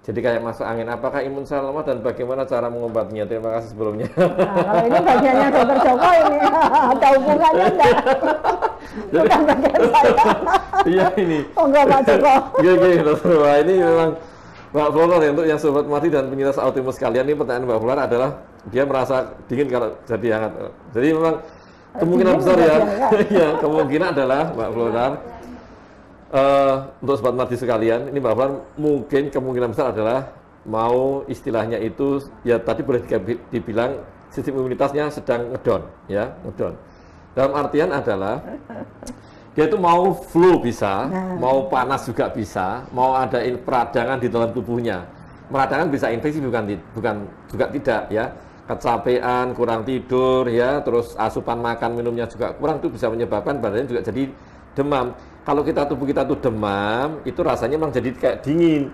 jadi kayak masuk angin. Apakah imun saya lemah dan bagaimana cara mengobatinya? Terima kasih sebelumnya. Nah, kalau ini bagiannya dokter Joko ini ada hubungannya enggak? Bukan bagian saya. Iya ini. Oh enggak Pak Joko. Gini dokter. Wah, ini memang Mbak Floral ya, untuk yang sobat mati dan penyintas autisme sekalian, ini pertanyaan Mbak Floral adalah dia merasa dingin kalau jadi hangat. Jadi memang kemungkinan besar ya, ya kemungkinan adalah Mbak Floral untuk sobat mati sekalian, ini Mbak Floral mungkin kemungkinan besar adalah mau istilahnya itu ya tadi boleh dibilang sistem imunitasnya sedang ngedon ya, ngedon. Dalam artian adalah dia itu mau flu bisa, mau panas juga bisa, mau ada peradangan di dalam tubuhnya. Peradangan bisa infeksi bukan juga tidak ya. Kecapean, kurang tidur ya, terus asupan makan minumnya juga kurang, itu bisa menyebabkan badannya juga jadi demam. Kalau tubuh kita tuh demam, itu rasanya memang jadi kayak dingin.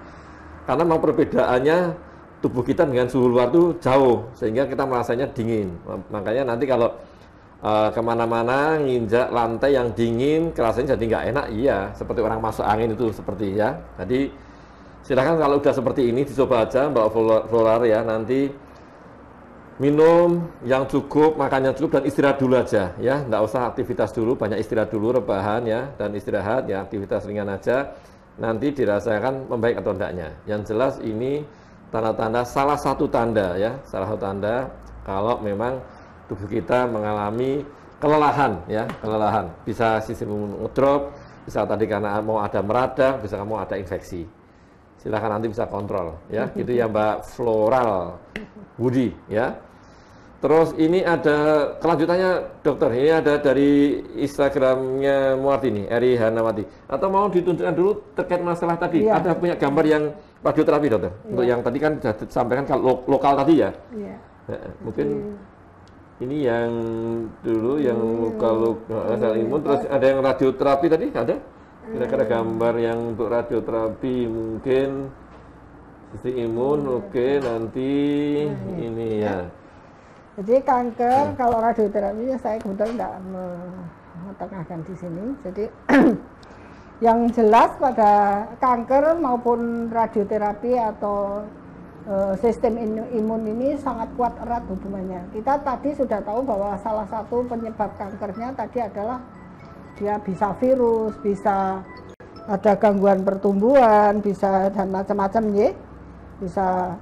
Karena memang perbedaannya tubuh kita dengan suhu luar tuh jauh, sehingga kita merasanya dingin. Makanya nanti kalau kemana-mana nginjak lantai yang dingin, rasanya jadi nggak enak, iya, seperti orang masuk angin itu seperti ya. Jadi silahkan kalau udah seperti ini dicoba aja Mbak Floral ya, nanti minum yang cukup, makan yang cukup dan istirahat dulu aja ya, nggak usah aktivitas dulu, banyak istirahat dulu, rebahan ya, dan istirahat ya, aktivitas ringan aja, nanti dirasakan membaik atau enggaknya. Yang jelas ini tanda-tanda, salah satu tanda ya, salah satu tanda kalau memang tubuh kita mengalami kelelahan ya, kelelahan. Bisa sistem ngedrop, bisa tadi karena mau ada meradang, bisa mau ada infeksi. Silahkan nanti bisa kontrol ya. Gitu ya Mbak Floral Budi ya. Terus ini ada kelanjutannya dokter. Ini ada dari Instagramnya Muardini, Eri Hanawati. Atau mau ditunjukkan dulu terkait masalah tadi? Iya. Ada punya gambar yang radioterapi dokter. Iya. Untuk yang tadi kan sudah disampaikan kalau lokal tadi ya. Iya. Mungkin ini yang dulu yang luka-luka sel imun, terus ada yang radioterapi tadi ada? Kira-kira gambar yang untuk radioterapi mungkin sistem imun, oke, nanti ini ya. Jadi kanker kalau radioterapinya saya kebetulan tidak mengetengahkan di sini. Jadi yang jelas pada kanker maupun radioterapi atau sistem imun ini sangat kuat erat hubungannya. Kita tadi sudah tahu bahwa salah satu penyebab kankernya tadi adalah dia bisa virus, bisa ada gangguan pertumbuhan, bisa dan macam-macam ya, bisa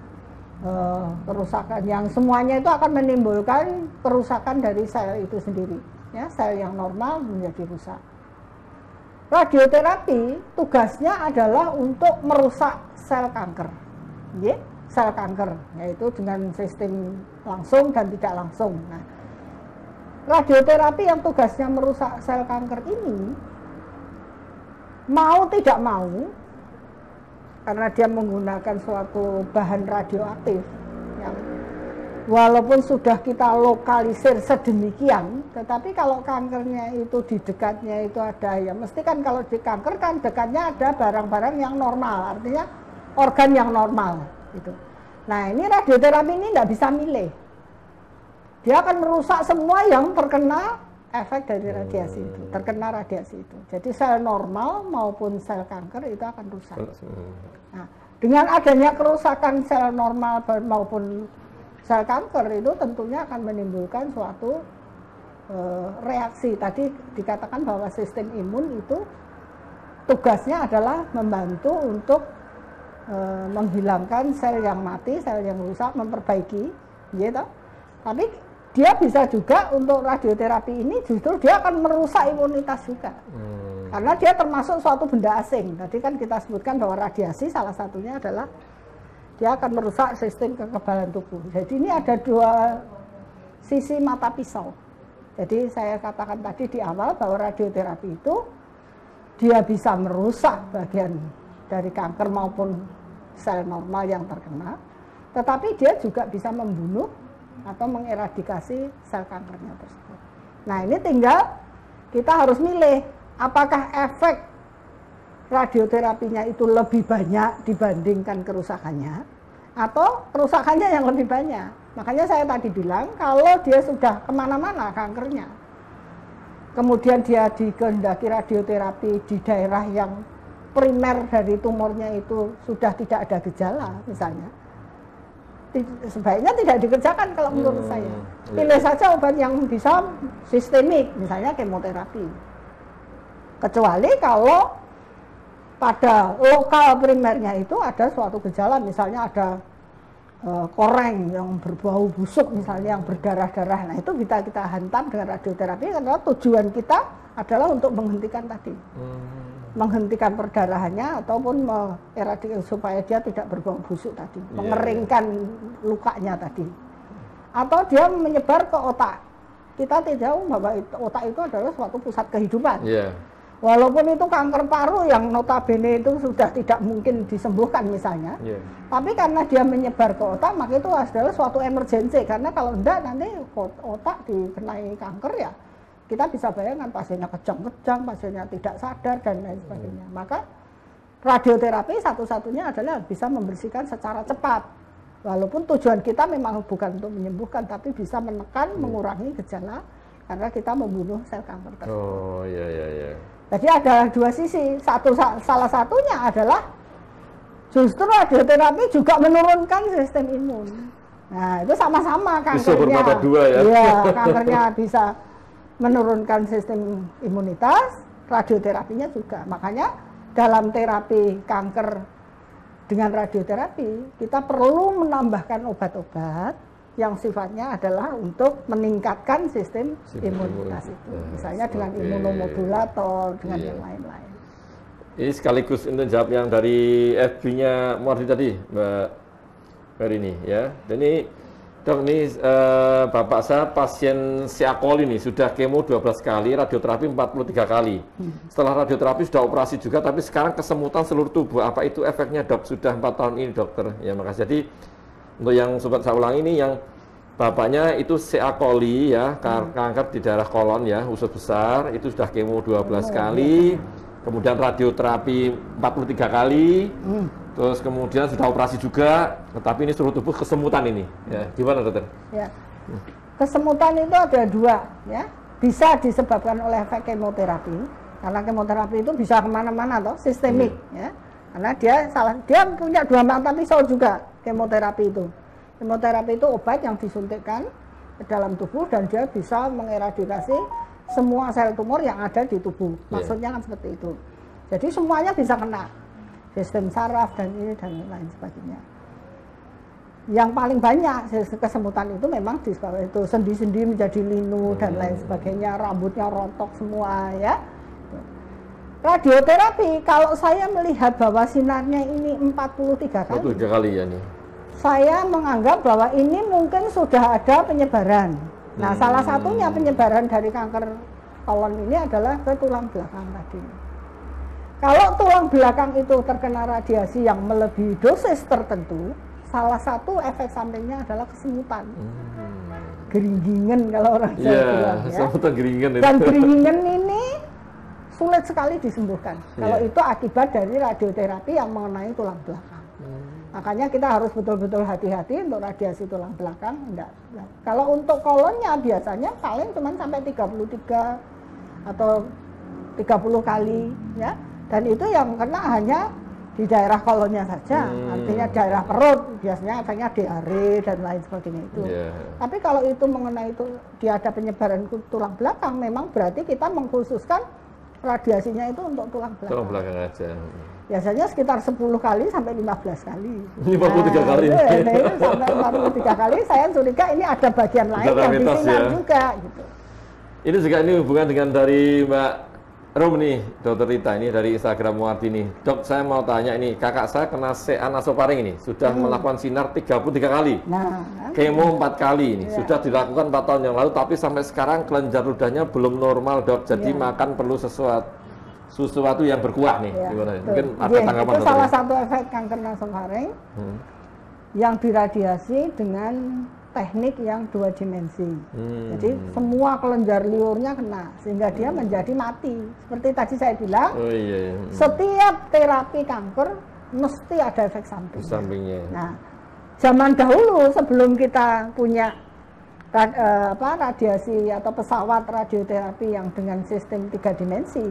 kerusakan yang semuanya itu akan menimbulkan kerusakan dari sel itu sendiri. Ya, sel yang normal menjadi rusak. Radioterapi tugasnya adalah untuk merusak sel kanker. Ya. Sel kanker, yaitu dengan sistem langsung dan tidak langsung. Nah, radioterapi yang tugasnya merusak sel kanker ini, mau tidak mau, karena dia menggunakan suatu bahan radioaktif yang Walaupun sudah kita lokalisir sedemikian, tetapi kalau kankernya itu di dekatnya itu ada, ya mesti kan kalau di kanker kan dekatnya ada barang-barang yang normal, artinya organ yang normal gitu. Nah ini radioterapi ini tidak bisa milih, dia akan merusak semua yang terkena efek dari radiasi itu, terkena radiasi itu. Jadi sel normal maupun sel kanker itu akan rusak. Nah, dengan adanya kerusakan sel normal maupun sel kanker itu tentunya akan menimbulkan suatu reaksi. Tadi dikatakan bahwa sistem imun itu tugasnya adalah membantu untuk menghilangkan sel yang mati, sel yang rusak, memperbaiki, gitu. Tapi dia bisa juga untuk radioterapi ini justru dia akan merusak imunitas juga. Karena dia termasuk suatu benda asing. Tadi kan kita sebutkan bahwa radiasi salah satunya adalah dia akan merusak sistem kekebalan tubuh. Jadi ini ada dua sisi mata pisau. Jadi saya katakan tadi di awal bahwa radioterapi itu dia bisa merusak bagian dari kanker maupun sel normal yang terkena, tetapi dia juga bisa membunuh atau mengeradikasi sel kankernya tersebut. Nah ini tinggal kita harus milih apakah efek radioterapinya itu lebih banyak dibandingkan kerusakannya atau kerusakannya yang lebih banyak. Makanya saya tadi bilang kalau dia sudah kemana-mana kankernya, kemudian dia dikehendaki radioterapi di daerah yang primer dari tumornya itu sudah tidak ada gejala misalnya, sebaiknya tidak dikerjakan kalau menurut saya. Pilih saja obat yang bisa sistemik, misalnya kemoterapi. Kecuali kalau pada lokal primernya itu ada suatu gejala, misalnya ada koreng yang berbau busuk, misalnya yang berdarah-darah. Nah itu kita hantam dengan radioterapi karena tujuan kita adalah untuk menghentikan tadi. Menghentikan perdarahannya ataupun mengeradikasi supaya dia tidak berbau busuk tadi, mengeringkan lukanya tadi. Atau dia menyebar ke otak. Kita tidak tahu bahwa otak itu adalah suatu pusat kehidupan. Walaupun itu kanker paru yang notabene itu sudah tidak mungkin disembuhkan misalnya, tapi karena dia menyebar ke otak, maka itu adalah suatu emergensi. Karena kalau enggak nanti otak dikenai kanker ya, kita bisa bayangkan pasiennya kejang-kejang, pasiennya tidak sadar dan lain sebagainya. Maka radioterapi satu-satunya adalah bisa membersihkan secara cepat. Walaupun tujuan kita memang bukan untuk menyembuhkan, tapi bisa menekan, mengurangi gejala karena kita membunuh sel kanker tersebut. Oh iya. Jadi ada dua sisi. Salah satunya adalah justru radioterapi juga menurunkan sistem imun. Nah itu sama-sama kankernya. Bisa bermata dua ya. Iya, kankernya bisa menurunkan sistem imunitas, radioterapinya juga. Makanya dalam terapi kanker dengan radioterapi kita perlu menambahkan obat-obat yang sifatnya adalah untuk meningkatkan sistem imunitas itu. Misalnya dengan imunomodulator, dengan yang lain-lain. Ini sekaligus untuk jawab yang dari FB-nya Muardi tadi, Mbak Merini ya. Dan ini dok, ini bapak saya pasien siakol ini sudah kemo 12 kali, radioterapi 43 kali. Setelah radioterapi sudah operasi juga, tapi sekarang kesemutan seluruh tubuh. Apa itu efeknya dok? Sudah 4 tahun ini dokter. Ya makasih. Jadi untuk yang sobat saya ulangi ini, yang bapaknya itu CA. coli ya, kanker di daerah kolon ya, usus besar, itu sudah kemo 12 kali, kemudian radioterapi 43 kali, terus kemudian sudah operasi juga, tetapi ini seluruh tubuh kesemutan ini. Ya, gimana dokter? Ya, kesemutan itu ada dua ya, bisa disebabkan oleh efek kemoterapi, karena kemoterapi itu bisa kemana-mana toh, sistemik ya. Karena dia punya dua mata pisau juga kemoterapi itu. Kemoterapi itu obat yang disuntikkan ke dalam tubuh dan dia bisa mengeradikasi semua sel tumor yang ada di tubuh. Maksudnya kan seperti itu. Jadi semuanya bisa kena. Sistem saraf dan ini dan lain sebagainya. Yang paling banyak kesemutan itu memang disebabkan itu sendi-sendi menjadi linu dan lain sebagainya, rambutnya rontok semua ya. Radioterapi, kalau saya melihat bahwa sinarnya ini 43 kali. 43 kali ya nih. Saya menganggap bahwa ini mungkin sudah ada penyebaran. Nah, salah satunya penyebaran dari kanker kolon ini adalah ke tulang belakang tadi. Kalau tulang belakang itu terkena radiasi yang melebihi dosis tertentu, salah satu efek sampingnya adalah kesemutan. Geringgingan kalau orang Jawa bilang ya. Semutan geringgingan itu. Dan geringgingan ini sulit sekali disembuhkan. Kalau itu akibat dari radioterapi yang mengenai tulang belakang. Makanya kita harus betul-betul hati-hati untuk radiasi tulang belakang. Enggak. Kalau untuk kolonnya biasanya paling cuma sampai 33 atau 30 kali ya. Dan itu yang kena hanya di daerah kolonnya saja, artinya daerah perut, biasanya efeknya diare dan lain sebagainya itu. Tapi kalau itu mengenai itu dia ada penyebaran tulang belakang, memang berarti kita mengkhususkan radiasinya itu untuk tulang belakang. Tulang belakang aja. Biasanya sekitar 10 kali sampai 15 kali. 53 kali. Itu sampai 43 kali, saya curiga ini ada bagian lain yang disinar juga gitu. Ini juga ini hubungan dengan dari Mbak Rum nih, Dokter Rita ini dari Instagram Muardi nih. Dok, saya mau tanya ini, kakak saya kena CA nasofaring ini, sudah melakukan sinar 33 kali. Nah, kemo 4 kali ini, sudah dilakukan 4 tahun yang lalu, tapi sampai sekarang kelenjar ludahnya belum normal, Dok. Jadi makan perlu sesuatu yang berkuah nih. Gimana? Mungkin ada tanggapan. Itu salah satu efek kanker nasofaring yang diradiasi dengan teknik yang 2 dimensi. Jadi semua kelenjar liurnya kena sehingga dia menjadi mati. Seperti tadi saya bilang, setiap terapi kanker mesti ada efek sampingnya. Nah, zaman dahulu sebelum kita punya radiasi atau pesawat radioterapi yang dengan sistem 3 dimensi,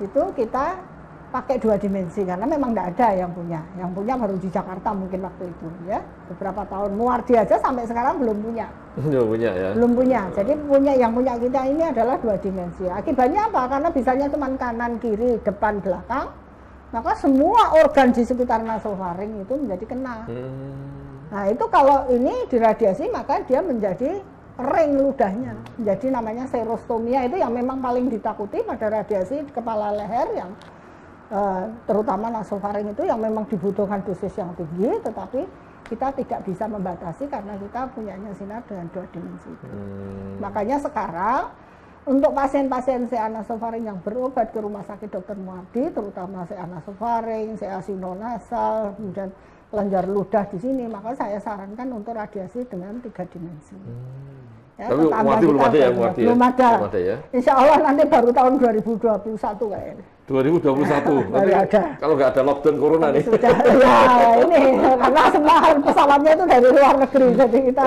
itu kita pakai 2 dimensi karena memang tidak ada yang punya baru di Jakarta mungkin waktu itu ya, beberapa tahun. Muardi aja sampai sekarang belum punya belum punya. Jadi yang punya kita ini adalah 2 dimensi. Akibatnya apa? Karena bisanya cuma kanan, kiri, depan, belakang, maka semua organ di sekitar nasofaring itu menjadi kena. Nah itu kalau ini diradiasi maka dia menjadi ring ludahnya, jadi namanya serostomia. Itu yang memang paling ditakuti pada radiasi kepala leher yang terutama nasofaring itu yang memang dibutuhkan dosis yang tinggi, tetapi kita tidak bisa membatasi karena kita punyanya sinar dengan 2 dimensi itu. Makanya sekarang untuk pasien-pasien CA nasofaring yang berobat ke rumah sakit Dr. Muardi, terutama CA nasofaring, CA sinonasal, kemudian kelenjar ludah di sini, maka saya sarankan untuk radiasi dengan 3 dimensi. Ya, tapi Muardi belum ada ya, Muardi belum ada. Ya? Insya Allah nanti baru tahun 2021 kayaknya. 2021, nanti kalau nggak ada lockdown corona nih. Sudah, ya ini karena semua pesawatnya itu dari luar negeri, jadi kita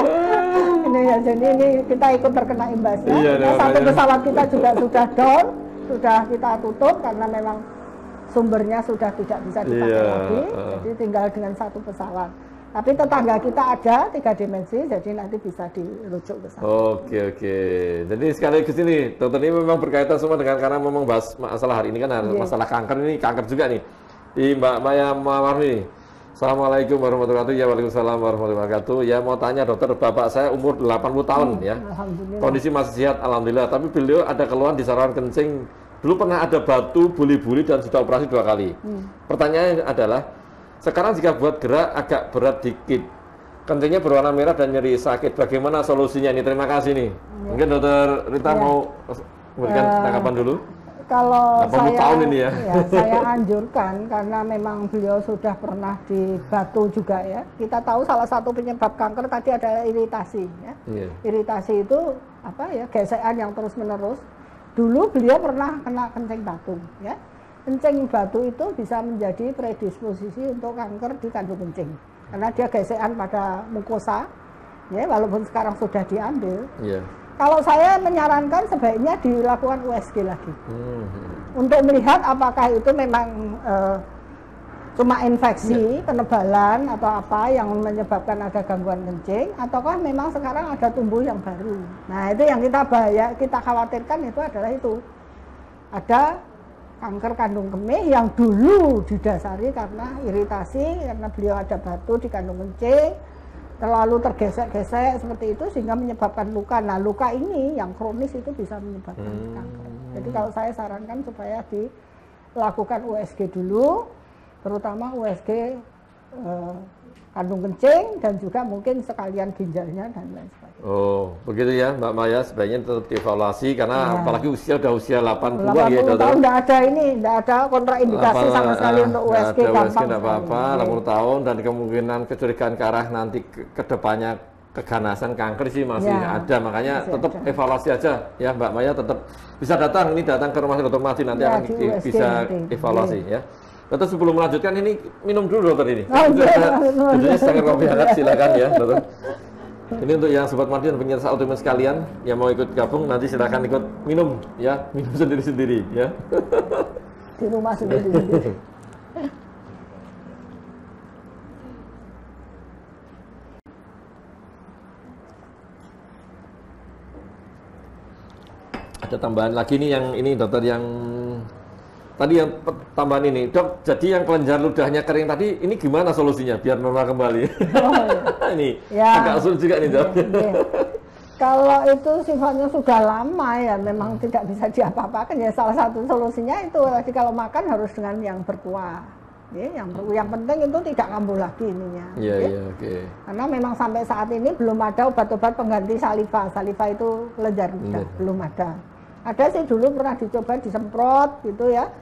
ini kita ikut terkena imbasnya. Satu pesawat kita juga sudah down, sudah kita tutup karena memang sumbernya sudah tidak bisa dipakai lagi, jadi tinggal dengan 1 pesawat. Tapi tetangga kita ada 3 dimensi, jadi nanti bisa dirujuk ke sana. Oke. Jadi sekali ke sini, dokter ini memang berkaitan semua dengan karena memang bahas masalah hari ini kan masalah kanker ini, kanker juga nih. Di Mbak Maya Mawarni. Assalamualaikum warahmatullahi wabarakatuh. Ya, waalaikumsalam warahmatullahi wabarakatuh. Ya, mau tanya dokter, bapak saya umur 80 tahun ya. Kondisi masih sehat, alhamdulillah. Tapi beliau ada keluhan di saluran kencing. Dulu pernah ada batu, buli-buli dan sudah operasi 2 kali. Pertanyaannya adalah, sekarang jika buat gerak agak berat dikit, kencingnya berwarna merah dan nyeri sakit, bagaimana solusinya ini? Terima kasih nih. Mungkin dokter Rita mau memberikan tanggapan dulu. Kalau tahun ini ya. Saya anjurkan karena memang beliau sudah pernah di batu juga ya. Kita tahu salah satu penyebab kanker tadi adalah iritasi ya. Iritasi itu apa ya, gesekan yang terus menerus. Dulu beliau pernah kena kencing batu ya. Kencing batu itu bisa menjadi predisposisi untuk kanker di kandung kencing karena dia gesekan pada mukosa ya, walaupun sekarang sudah diambil. Kalau saya menyarankan sebaiknya dilakukan USG lagi untuk melihat apakah itu memang cuma infeksi, penebalan atau apa yang menyebabkan ada gangguan kencing, ataukah memang sekarang ada tumbuh yang baru. Nah itu yang kita khawatirkan itu adalah itu ada kanker kandung kemih yang dulu didasari karena iritasi, karena beliau ada batu di kandung kencing, terlalu tergesek-gesek seperti itu sehingga menyebabkan luka. Nah luka ini yang kronis itu bisa menyebabkan kanker. Jadi kalau saya sarankan supaya dilakukan USG dulu, terutama USG kandung kencing dan juga mungkin sekalian ginjalnya dan lain sebagainya. Oh, begitu ya Mbak Maya, sebaiknya tetap dievaluasi karena apalagi udah usia 80-an 80 ya dokter. tahun enggak ada kontraindikasi sama sekali untuk USG, gampang enggak apa-apa, 80 tahun dan kemungkinan kecurigaan ke arah nanti ke depannya keganasan kanker sih masih ada, makanya tetap evaluasi aja ya Mbak Maya, tetap bisa datang ke rumah Dr. Mahdi nanti akan bisa evaluasi ya. Dokter sebelum melanjutkan ini minum dulu dokter ini. Biasanya sangat kopi hangat silakan ya dokter. Ini untuk yang sobat Mahdi dan penyintas autoimun sekalian yang mau ikut gabung nanti silakan ikut minum ya, minum sendiri-sendiri ya. Di rumah sendiri-sendiri. Ada tambahan lagi nih yang ini dokter yang tadi yang tambahan ini, dok, jadi yang kelenjar ludahnya kering tadi, ini gimana solusinya biar normal kembali? Ini agak sulit juga nih, dok. Kalau itu sifatnya sudah lama ya, memang tidak bisa diapa-apakan ya. Salah satu solusinya itu tadi kalau makan harus dengan yang berkuah. Ya, yang penting itu tidak kambuh lagi ininya. Oke. Karena memang sampai saat ini belum ada obat-obat pengganti saliva. Saliva itu kelenjar ludah, belum ada. Ada sih dulu pernah dicoba disemprot gitu ya.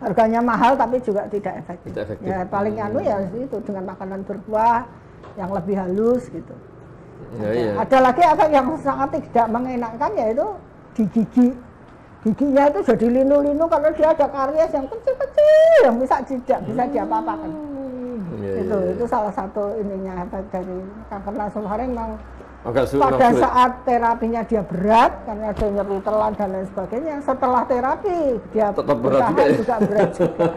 Harganya mahal tapi juga tidak efektif. Ya paling ya itu dengan makanan berkuah yang lebih halus gitu. Ada lagi efek yang sangat tidak mengenakan yaitu di gigi. Giginya itu jadi linu-linu karena dia ada karies yang kecil-kecil yang bisa diapa-apakan. Itu salah satu ininya efek dari kanker nasofaring memang. Pada saat terapinya dia berat karena ada nyeri telan dan lain sebagainya, setelah terapi dia tetap berat juga berat juga.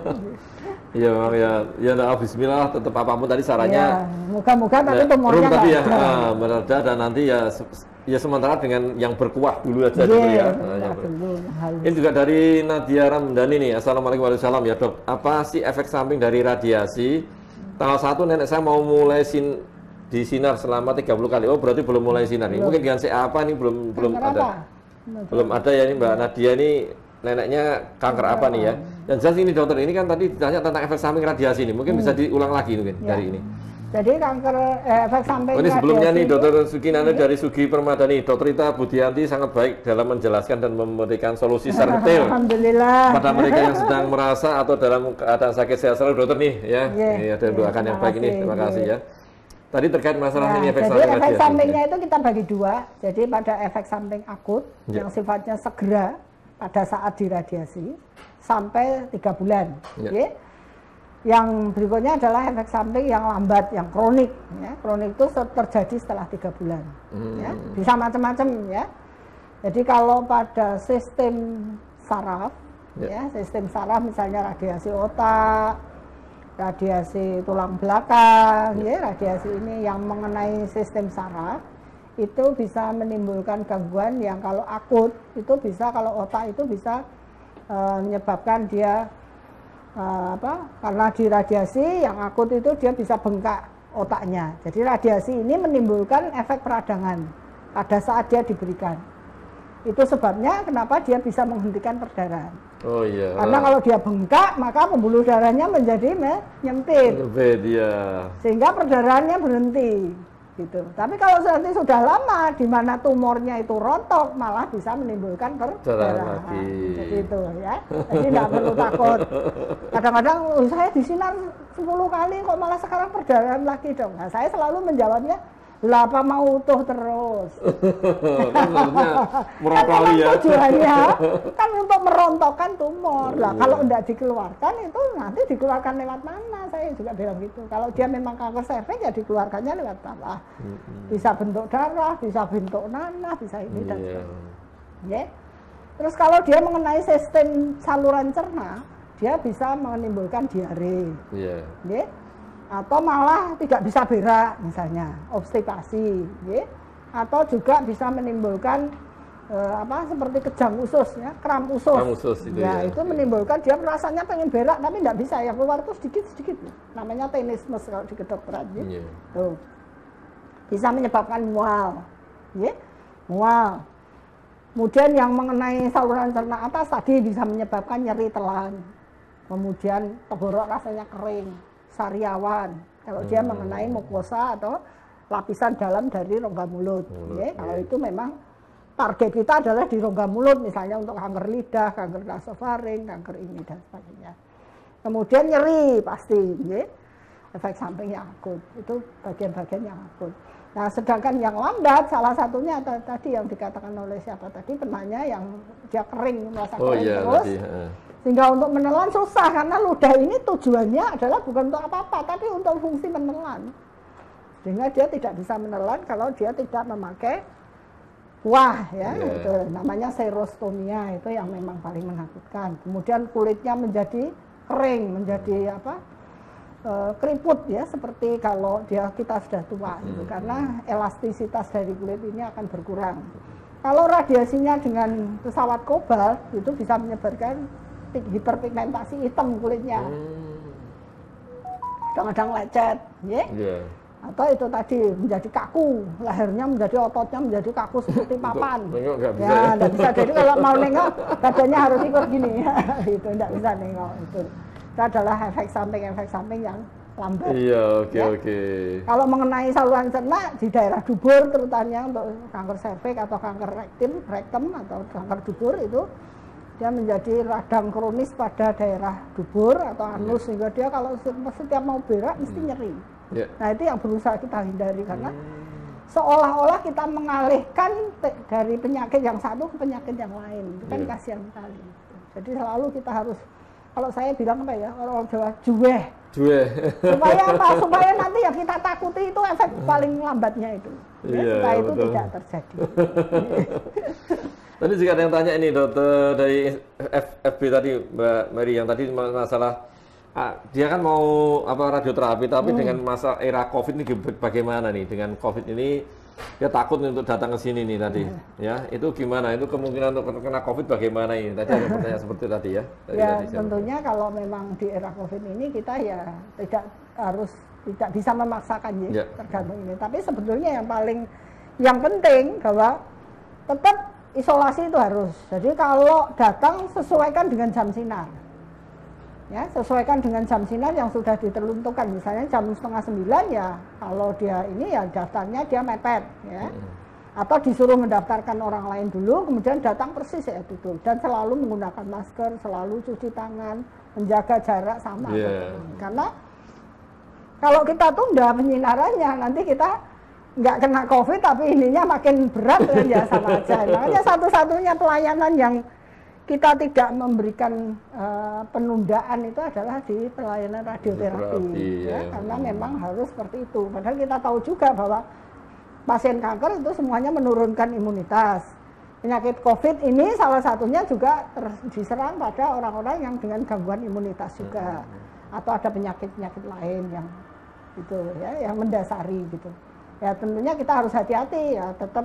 Iya memang ya bismillah tetap apapun tadi sarannya. Moga-moga nanti tumornya mereda dan nanti ya sementara dengan yang berkuah dulu aja gitu ya. Ini juga dari Nadia Ramdhani nih. Assalamualaikum warahmatullahi wabarakatuh ya dok. Apa sih efek samping dari radiasi? Tanggal 1 nenek saya mau mulai di sinar selama 30 kali. Oh berarti belum mulai sinar nih. Mungkin dengan CA apa nih belum ada. Belum ada ya ini Mbak Nadia ini neneknya kanker apa nih ya. Dan jelas ini dokter ini kan tadi ditanya tentang efek samping radiasi ini. Mungkin bisa diulang lagi mungkin dari ini. Jadi kanker efek samping ini sebelumnya nih dokter Sugi Nana dari Sugi Permadani. Dokter Rita Budianti sangat baik dalam menjelaskan dan memberikan solusi secara detail. Alhamdulillah. Pada mereka yang sedang merasa atau dalam keadaan sakit sehat selalu dokter nih ya. Ini ada doakan yang baik ini. Terima kasih ya. Tadi terkait masalah ini efek samping. Jadi efek sampingnya itu kita bagi dua. Jadi pada efek samping akut yang sifatnya segera pada saat diradiasi sampai 3 bulan. Yang berikutnya adalah efek samping yang lambat, yang kronik. Ya. Kronik itu terjadi setelah 3 bulan. Ya. Bisa macam-macam ya. Jadi kalau pada sistem saraf, ya sistem saraf misalnya radiasi otak, radiasi tulang belakang, radiasi ini yang mengenai sistem saraf itu bisa menimbulkan gangguan yang kalau akut itu bisa, kalau otak itu bisa menyebabkan dia karena di radiasi yang akut itu dia bisa bengkak otaknya. Jadi radiasi ini menimbulkan efek peradangan pada saat dia diberikan. Itu sebabnya kenapa dia bisa menghentikan perdarahan. Oh iya. Karena kalau dia bengkak, maka pembuluh darahnya menjadi menyempit. Sehingga perdarahannya berhenti. Gitu. Tapi kalau nanti sudah lama, di mana tumornya itu rontok, malah bisa menimbulkan perdarahan. Jadi itu ya. Jadi tidak perlu takut. Kadang-kadang saya disinar 10 kali, kok malah sekarang perdarahan lagi dong. Nah, saya selalu menjawabnya, lah apa mau utuh terus? Kan ya. Tujuannya kan untuk merontokkan tumor. Lah kalau tidak dikeluarkan itu nanti dikeluarkan lewat mana? Saya juga bilang gitu. Kalau dia memang kanker serviks ya dikeluarkannya lewat apa? Bisa bentuk darah, bisa bentuk nanah, bisa ini dan sebagainya. Terus kalau dia mengenai sistem saluran cerna, dia bisa menimbulkan diare. Atau malah tidak bisa berak misalnya, obstipasi, atau juga bisa menimbulkan seperti kejang usus ya, kram usus. Kram usus itu itu menimbulkan dia rasanya pengen berak tapi tidak bisa, yang keluar itu sedikit-sedikit. Namanya tenismus kalau di kedokteran. Tuh. Bisa menyebabkan mual. Mual. Kemudian yang mengenai saluran cerna atas tadi bisa menyebabkan nyeri telan. Kemudian tenggorok rasanya kering. sariawan. Kalau dia mengenai mukosa atau lapisan dalam dari rongga mulut. Kalau itu memang target kita adalah di rongga mulut, misalnya untuk kanker lidah, kanker nasofaring, kanker ini dan sebagainya. Kemudian nyeri pasti, efek samping yang akut, itu bagian-bagian yang akut. Nah, sedangkan yang lambat, salah satunya tadi yang dikatakan oleh siapa tadi, penanya yang dia kering, merasa kering terus. Sehingga untuk menelan susah, karena ludah ini tujuannya adalah bukan untuk apa-apa, tapi untuk fungsi menelan. Sehingga dia tidak bisa menelan kalau dia tidak memakai kuah, ya. Itu namanya serostomia, itu yang memang paling menakutkan. Kemudian kulitnya menjadi kering, menjadi keriput, ya, seperti kalau kita sudah tua, gitu, karena elastisitas dari kulit ini akan berkurang. Kalau radiasinya dengan pesawat kobalt, itu bisa menyebarkan hiperpigmentasi hitam kulitnya, kadang-kadang lecet, atau itu tadi menjadi kaku, lehernya menjadi ototnya menjadi kaku seperti papan. Ya, tidak bisa. Jadi kalau mau nengok, badannya harus ikut gini, itu tidak bisa nengok. Itu adalah efek samping yang lambat. Oke. Kalau mengenai saluran cerna di daerah dubur, terutama untuk kanker serviks atau kanker rektum atau kanker dubur, itu dia menjadi radang kronis pada daerah dubur atau anus, sehingga dia kalau setiap mau berak mesti nyeri. Nah, itu yang berusaha kita hindari, karena seolah-olah kita mengalihkan dari penyakit yang satu ke penyakit yang lain. Itu kan kasihan sekali. Jadi selalu kita harus, kalau saya bilang apa ya, orang Jawa juweh. Supaya apa? Supaya nanti yang kita takuti itu efek paling lambatnya itu. Supaya itu tidak terjadi. Tadi juga ada yang tanya ini, dokter dari FB tadi, Mbak Mary, yang tadi masalah dia kan mau radioterapi, tapi dengan masa era COVID ini bagaimana nih? Dengan COVID ini dia takut untuk datang ke sini nih tadi, ya itu gimana? Itu kemungkinan untuk kena COVID bagaimana ini? Tadi ada pertanyaan seperti tadi ya. Tentunya kalau memang di era COVID ini kita ya tidak bisa memaksakan tergantung ini. Tapi sebetulnya yang penting bahwa tetap isolasi itu harus. Jadi kalau datang sesuaikan dengan jam sinar. Ya, sesuaikan dengan jam sinar yang sudah ditentukan. Misalnya jam 8:30 ya, kalau dia ini ya daftarnya dia mepet, ya. Atau disuruh mendaftarkan orang lain dulu, kemudian datang persis ya itu. Dan selalu menggunakan masker, selalu cuci tangan, menjaga jarak sama. Karena kalau kita tunda penyinarannya, nanti kita nggak kena COVID tapi ininya makin berat, ya sama aja. Makanya satu-satunya pelayanan yang kita tidak memberikan penundaan itu adalah di pelayanan radioterapi, ya, karena memang harus seperti itu. Padahal kita tahu juga bahwa pasien kanker itu semuanya menurunkan imunitas. Penyakit COVID ini salah satunya juga diserang pada orang-orang yang dengan gangguan imunitas juga, atau ada penyakit-penyakit lain yang itu, ya, yang mendasari gitu. Ya tentunya kita harus hati-hati, ya, tetap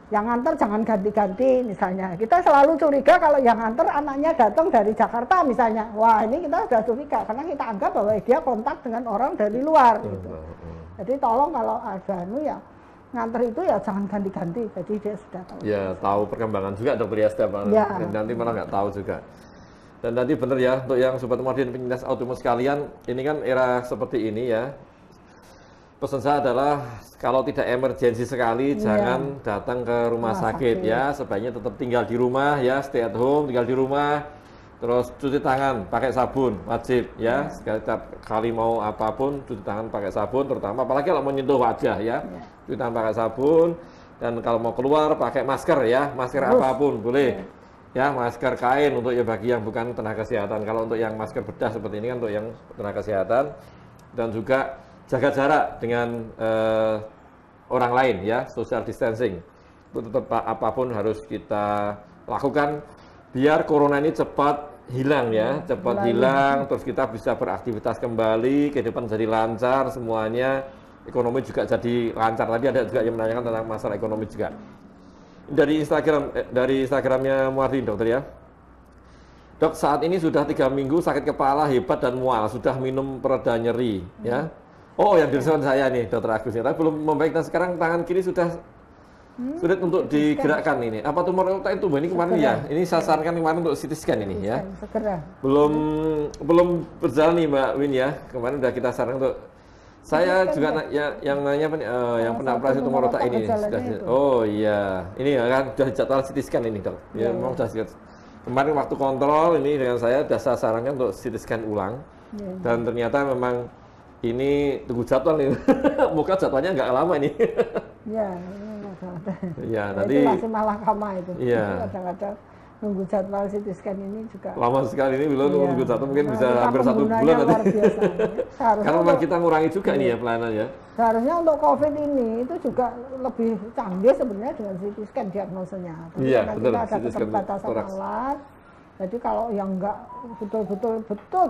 yang nganter jangan ganti-ganti misalnya. Kita selalu curiga kalau yang nganter anaknya datang dari Jakarta misalnya. Wah, ini kita sudah curiga karena kita anggap bahwa dia kontak dengan orang dari luar gitu. Jadi tolong kalau ada ya nganter itu ya jangan ganti-ganti. Jadi dia sudah tahu. Ya, tahu perkembangan juga dokter ya setiap nanti malah nggak tahu juga. Dan nanti benar ya untuk yang sobat Muardi dan penyintas autoimun sekalian, ini kan era seperti ini ya. Pesan saya adalah kalau tidak emergensi sekali jangan datang ke rumah sakit ya, sebaiknya tetap tinggal di rumah ya, stay at home, tinggal di rumah, terus cuci tangan pakai sabun wajib ya, setiap kali mau apapun cuci tangan pakai sabun, terutama apalagi kalau menyentuh wajah ya, cuci tangan pakai sabun, dan kalau mau keluar pakai masker ya, masker apapun boleh ya, masker kain untuk ya bagi yang bukan tenaga kesehatan. Kalau untuk yang masker bedah seperti ini kan untuk yang tenaga kesehatan, dan juga jaga jarak dengan orang lain ya, social distancing. Itu tetap apapun harus kita lakukan biar corona ini cepat hilang ya, cepat hilang, terus kita bisa beraktivitas kembali, kehidupan jadi lancar semuanya, ekonomi juga jadi lancar. Tadi ada juga yang menanyakan tentang masalah ekonomi juga. Dari Instagramnya Muardi dokter ya. Dok, saat ini sudah 3 minggu sakit kepala hebat dan mual, sudah minum pereda nyeri ya. Oh, yang dirasakan saya nih, dokter Agus. Tapi belum membaik dan sekarang tangan kiri sudah Sulit untuk digerakkan ini. Apa tumor otak itu ini kemarin ya? Ini sasaran kemarin untuk CT scan ini ya. Segera. Belum berjalan nih Mbak Win ya. Kemarin udah kita sarankan untuk saya juga yang nanya apa nih, yang pernah operasi tumor otak ini. Oh iya, ini ya kan sudah jadwal CT scan ini dok. Ya, memang sudah kemarin waktu kontrol ini dengan saya sudah saya sarankan untuk CT scan ulang. Dan ternyata memang ini tunggu jadwal nih. Moga jadwalnya nggak lama ini. Ya, nanti itu masih malah kama itu. Iya. Kadang-kadang nunggu jadwal CT scan ini juga lama sekali ini, belum nunggu jadwal mungkin bisa hampir 1 bulan nanti. Karena memang kita ngurangi juga nih ya pelayanan ya. Seharusnya untuk COVID ini itu juga lebih canggih sebenarnya dengan CT scan diagnosanya. Iya, betul. Kita ada keterbatasan alat. Jadi kalau yang enggak betul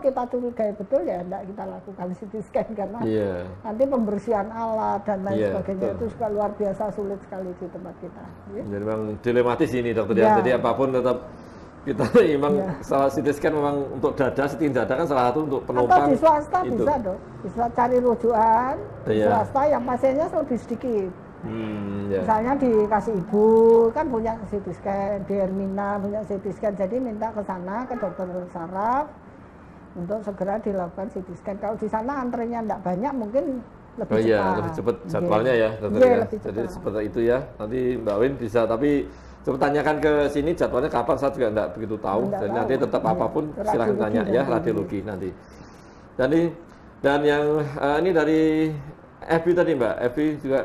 kita curigai betul ya enggak kita lakukan CT scan karena nanti pembersihan alat dan lain sebagainya itu juga luar biasa sulit sekali di tempat kita. Jadi memang dilematis ini dokter ya. Jadi apapun tetap kita memang salah CT scan memang untuk dada, CT dada kan salah satu untuk penumpang. Atau di swasta itu bisa dong, bisa cari rujukan di swasta yang pasiennya lebih sedikit. Misalnya dikasih ibu kan punya CT scan, di Hermina punya CT scan, jadi minta ke sana ke dokter saraf untuk segera dilakukan CT scan. Kalau di sana antrenya enggak banyak mungkin lebih cepat. Lebih cepat jadwalnya ya dokter ya. Jadi seperti itu ya. Nanti Mbak Win bisa tapi coba tanyakan ke sini jadwalnya kapan, saya juga enggak begitu tahu. Jadi nanti tetap apapun silahkan tanya ya radiologi nanti. Dan yang ini dari Evi tadi Mbak, Evi juga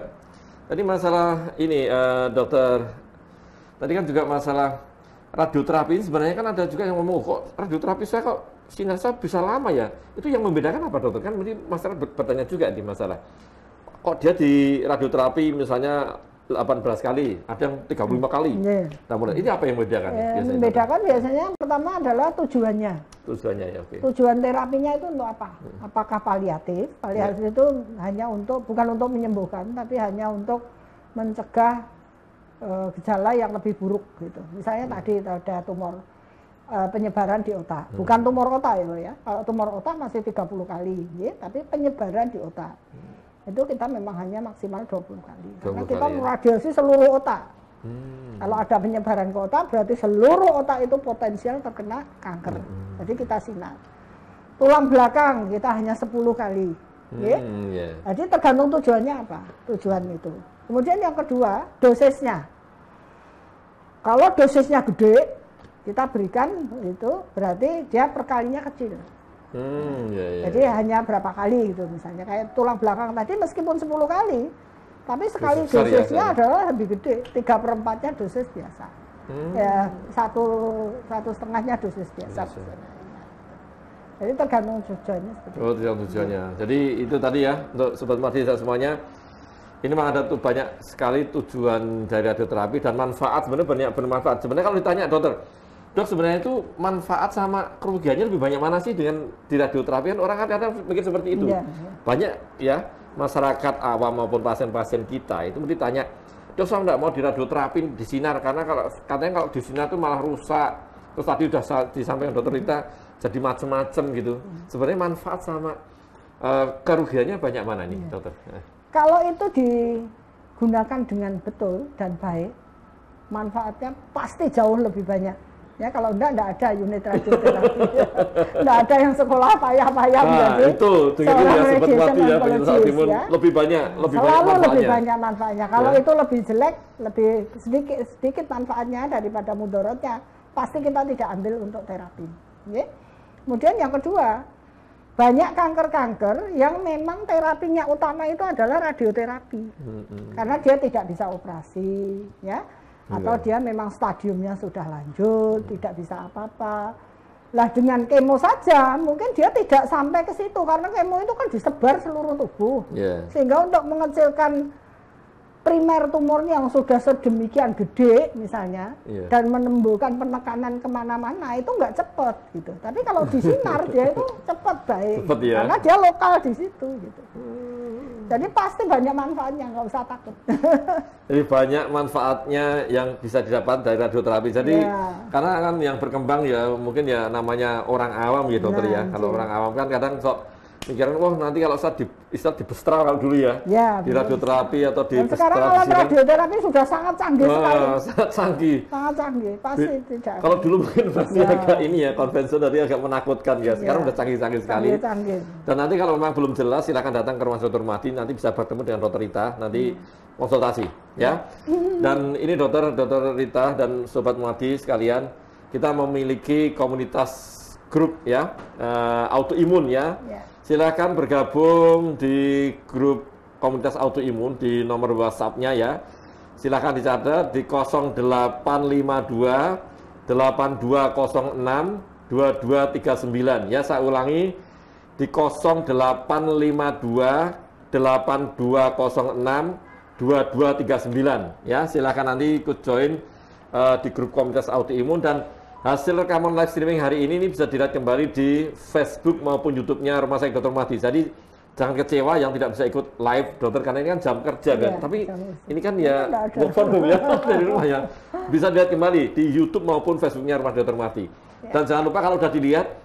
tadi masalah ini dokter, tadi kan juga masalah radioterapi. Sebenarnya kan ada juga yang ngomong kok radioterapi saya kok sinar saya bisa lama ya. Itu yang membedakan apa dokter? Kan mungkin masyarakat bertanya juga di masalah kok dia di radioterapi misalnya 18 kali, ada yang 35 kali. Namun ini apa yang membedakan? Yang membedakan biasanya pertama adalah tujuannya. Tujuannya ya, oke. Tujuan terapinya itu untuk apa? Apakah paliatif? Paliatif itu hanya untuk bukan untuk menyembuhkan, tapi hanya untuk mencegah gejala yang lebih buruk gitu. Misalnya tadi ada tumor penyebaran di otak. Bukan tumor otak ya. Kalau tumor otak masih 30 kali, ya, tapi penyebaran di otak. Itu kita memang hanya maksimal 20 kali. Karena kita meradiasi seluruh otak. Kalau ada penyebaran ke otak, berarti seluruh otak itu potensial terkena kanker. Jadi kita sinar. Tulang belakang kita hanya 10 kali. Jadi tergantung tujuannya apa, tujuan itu. Kemudian yang kedua, dosisnya. Kalau dosisnya gede, kita berikan itu berarti dia perkalinya kecil. Jadi hanya berapa kali gitu misalnya kayak tulang belakang tadi meskipun 10 kali tapi sekali dosisnya adalah lebih gede, 3/4-nya dosis biasa. Ya satu setengahnya dosis biasa. Jadi tergantung tujuannya seperti itu. Tergantung tujuannya. Jadi itu tadi ya untuk sobat Mardisa semuanya. Ini memang ada banyak sekali tujuan dari radioterapi dan manfaat, sebenarnya banyak bermanfaat. Sebenarnya kalau ditanya dokter, dok sebenarnya itu manfaat sama kerugiannya lebih banyak mana sih dengan di radioterapi? Kan orang kadang-kadang mikir seperti itu. Banyak ya masyarakat awam maupun pasien-pasien kita itu ditanya, dok saya nggak mau di radioterapi di sinar karena katanya kalau di sinar itu malah rusak. Terus tadi sudah disampaikan dokter Rita jadi macam-macam gitu. Sebenarnya manfaat sama kerugiannya banyak mana nih dokter? Kalau itu digunakan dengan betul dan baik, manfaatnya pasti jauh lebih banyak. Ya kalau enggak ada unit radioterapi. Enggak ada yang sekolah payah-payah menjadi itu dengan ya seperti waktu ya penyakit timun lebih banyak lebih banyak manfaatnya. Kalau itu lebih jelek, lebih sedikit manfaatnya daripada mudaratnya, pasti kita tidak ambil untuk terapi. Ya. Kemudian yang kedua, banyak kanker-kanker yang memang terapinya utama itu adalah radioterapi. Karena dia tidak bisa operasi, ya. Atau dia memang stadiumnya sudah lanjut, tidak bisa apa-apa. Lah dengan kemo saja, mungkin dia tidak sampai ke situ karena kemo itu kan disebar seluruh tubuh. Sehingga untuk mengecilkan primer tumornya yang sudah sedemikian gede misalnya dan menimbulkan penekanan kemana-mana itu nggak cepat gitu. Tapi kalau disinar dia itu cepat baik karena dia lokal di situ gitu. Jadi pasti banyak manfaatnya, nggak usah takut. Jadi banyak manfaatnya yang bisa didapat dari radioterapi. Jadi karena kan yang berkembang ya mungkin ya namanya orang awam ya dokter ya. Kalau orang awam kan kadang sok mikirin, wah nanti kalau saya di bestra kalau dulu ya, Ya, di radioterapi atau di dan sekarang bestra alat radioterapi sudah sangat canggih sekali. sangat canggih. Sangat canggih, pasti tidak. Kalau dulu mungkin masih agak ini ya, konvensional tadi agak menakutkan ya. Sekarang udah canggih-canggih sekali. Canggih. Dan nanti kalau memang belum jelas, silakan datang ke rumah Dr. Mahdi. Nanti bisa bertemu dengan Dr. Rita. Nanti konsultasi, ya. Dan ini Dr. Rita dan Sobat Mahdi sekalian, kita memiliki komunitas grup ya, autoimun ya. Silakan bergabung di grup komunitas autoimun di nomor WhatsApp-nya ya. Silakan dicatat di 0852 8206 2239 ya. Saya ulangi di 0852 8206 2239 ya. Silakan nanti ikut join di grup komunitas autoimun, dan hasil rekaman live streaming hari ini bisa dilihat kembali di Facebook maupun YouTube-nya Rumah Sakit Dr. Mahdi. Jadi jangan kecewa yang tidak bisa ikut live dokter, karena ini kan jam kerja kan. Tapi ini kan ya work from home ya, dari rumah ya. Bisa dilihat kembali di YouTube maupun Facebook-nya Rumah Dr. Mahdi. Dan jangan lupa kalau sudah dilihat,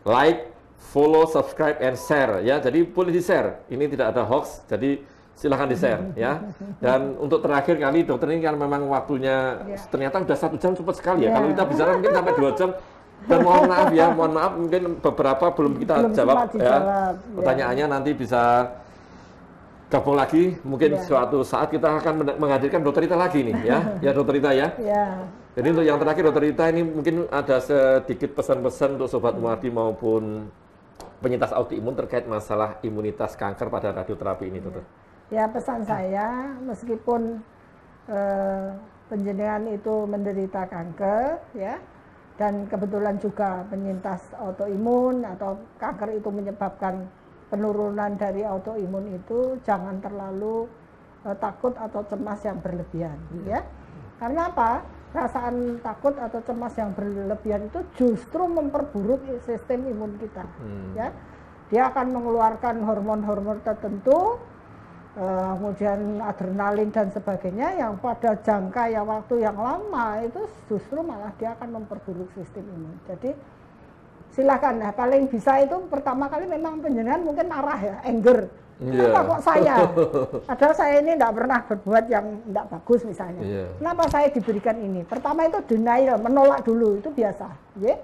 like, follow, subscribe, and share ya. Jadi boleh di-share. Ini tidak ada hoax, jadi silahkan di-share ya. Dan untuk terakhir kali dokter, ini kan memang waktunya ternyata udah 1 jam cepat sekali ya. Kalau kita bicara mungkin sampai 2 jam. Dan mohon maaf mungkin beberapa belum kita jawab ya. Pertanyaannya nanti bisa gabung lagi. Mungkin suatu saat kita akan menghadirkan Dokter Rita lagi nih ya. Ya Dokter Rita ya. Jadi untuk yang terakhir Dokter Rita, ini mungkin ada sedikit pesan-pesan untuk Sobat Mahdi maupun penyintas autoimun terkait masalah imunitas kanker pada radioterapi ini Dokter. Ya, pesan saya, meskipun penjenengan itu menderita kanker, ya, dan kebetulan juga penyintas autoimun atau kanker itu menyebabkan penurunan dari autoimun itu, jangan terlalu takut atau cemas yang berlebihan, ya. Karena apa? Perasaan takut atau cemas yang berlebihan itu justru memperburuk sistem imun kita, ya. Dia akan mengeluarkan hormon-hormon tertentu, kemudian adrenalin dan sebagainya, yang pada jangka waktu yang lama itu justru malah dia akan memperburuk sistem imun. Jadi silakan ya, paling bisa itu pertama kali memang penjenengan mungkin marah ya, anger. Kenapa kok saya? Padahal saya ini tidak pernah berbuat yang tidak bagus misalnya. Kenapa saya diberikan ini? Pertama itu denial, menolak dulu, itu biasa. Ya?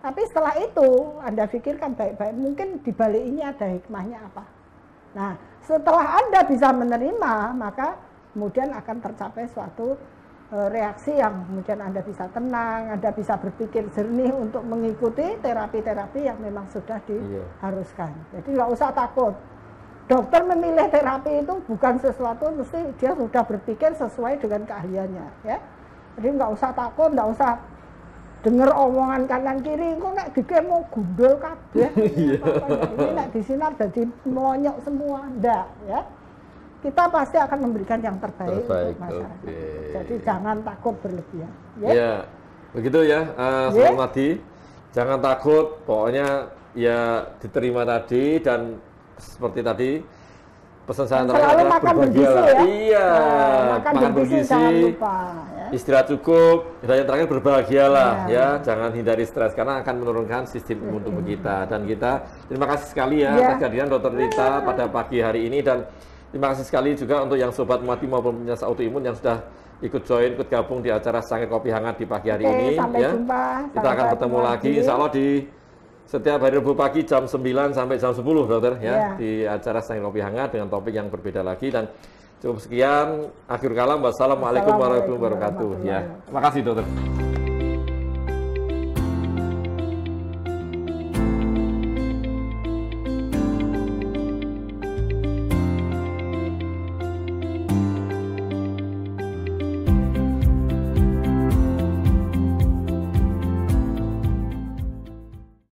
Tapi setelah itu Anda pikirkan baik-baik, mungkin di balik ini ada hikmahnya apa. Nah, setelah Anda bisa menerima, maka kemudian akan tercapai suatu reaksi yang kemudian Anda bisa tenang, Anda bisa berpikir jernih untuk mengikuti terapi-terapi yang memang sudah diharuskan. Jadi nggak usah takut. Dokter memilih terapi itu bukan sesuatu mesti dia sudah berpikir sesuai dengan keahliannya, ya. Jadi nggak usah takut, nggak usah dengar omongan kanan kiri, kok nek dikemo gundul kabeh. Ini nek disinar jadi monyok semua, ndak, ya. Kita pasti akan memberikan yang terbaik untuk masyarakat. Jadi jangan takut berlebihan. Ya, begitu ya, Sobat Mahdi. Jangan takut, pokoknya ya diterima tadi, dan seperti tadi pesan saya terakhir adalah berbahagia. Iya, makan bergizi, jangan lupa, ya. Istirahat cukup, dan yang terakhir berbahagialah ya. Jangan hindari stres karena akan menurunkan sistem imun tubuh kita. Dan kita terima kasih sekali ya atas kehadiran Dokter Rita pada pagi hari ini, dan terima kasih sekali juga untuk yang Sobat Mahdi maupun penyintas autoimun yang sudah ikut join, ikut gabung di acara Sangir Kopi Hangat di pagi hari ini. Sampai ya. Jumpa. Kita akan ketemu lagi, insya Allah di setiap hari Rabu pagi jam 9 sampai jam 10 dokter ya, di acara Sangir Kopi Hangat dengan topik yang berbeda lagi. Dan cukup sekian, akhir kalam, wassalamualaikum warahmatullahi wabarakatuh. Ya, terima kasih dokter.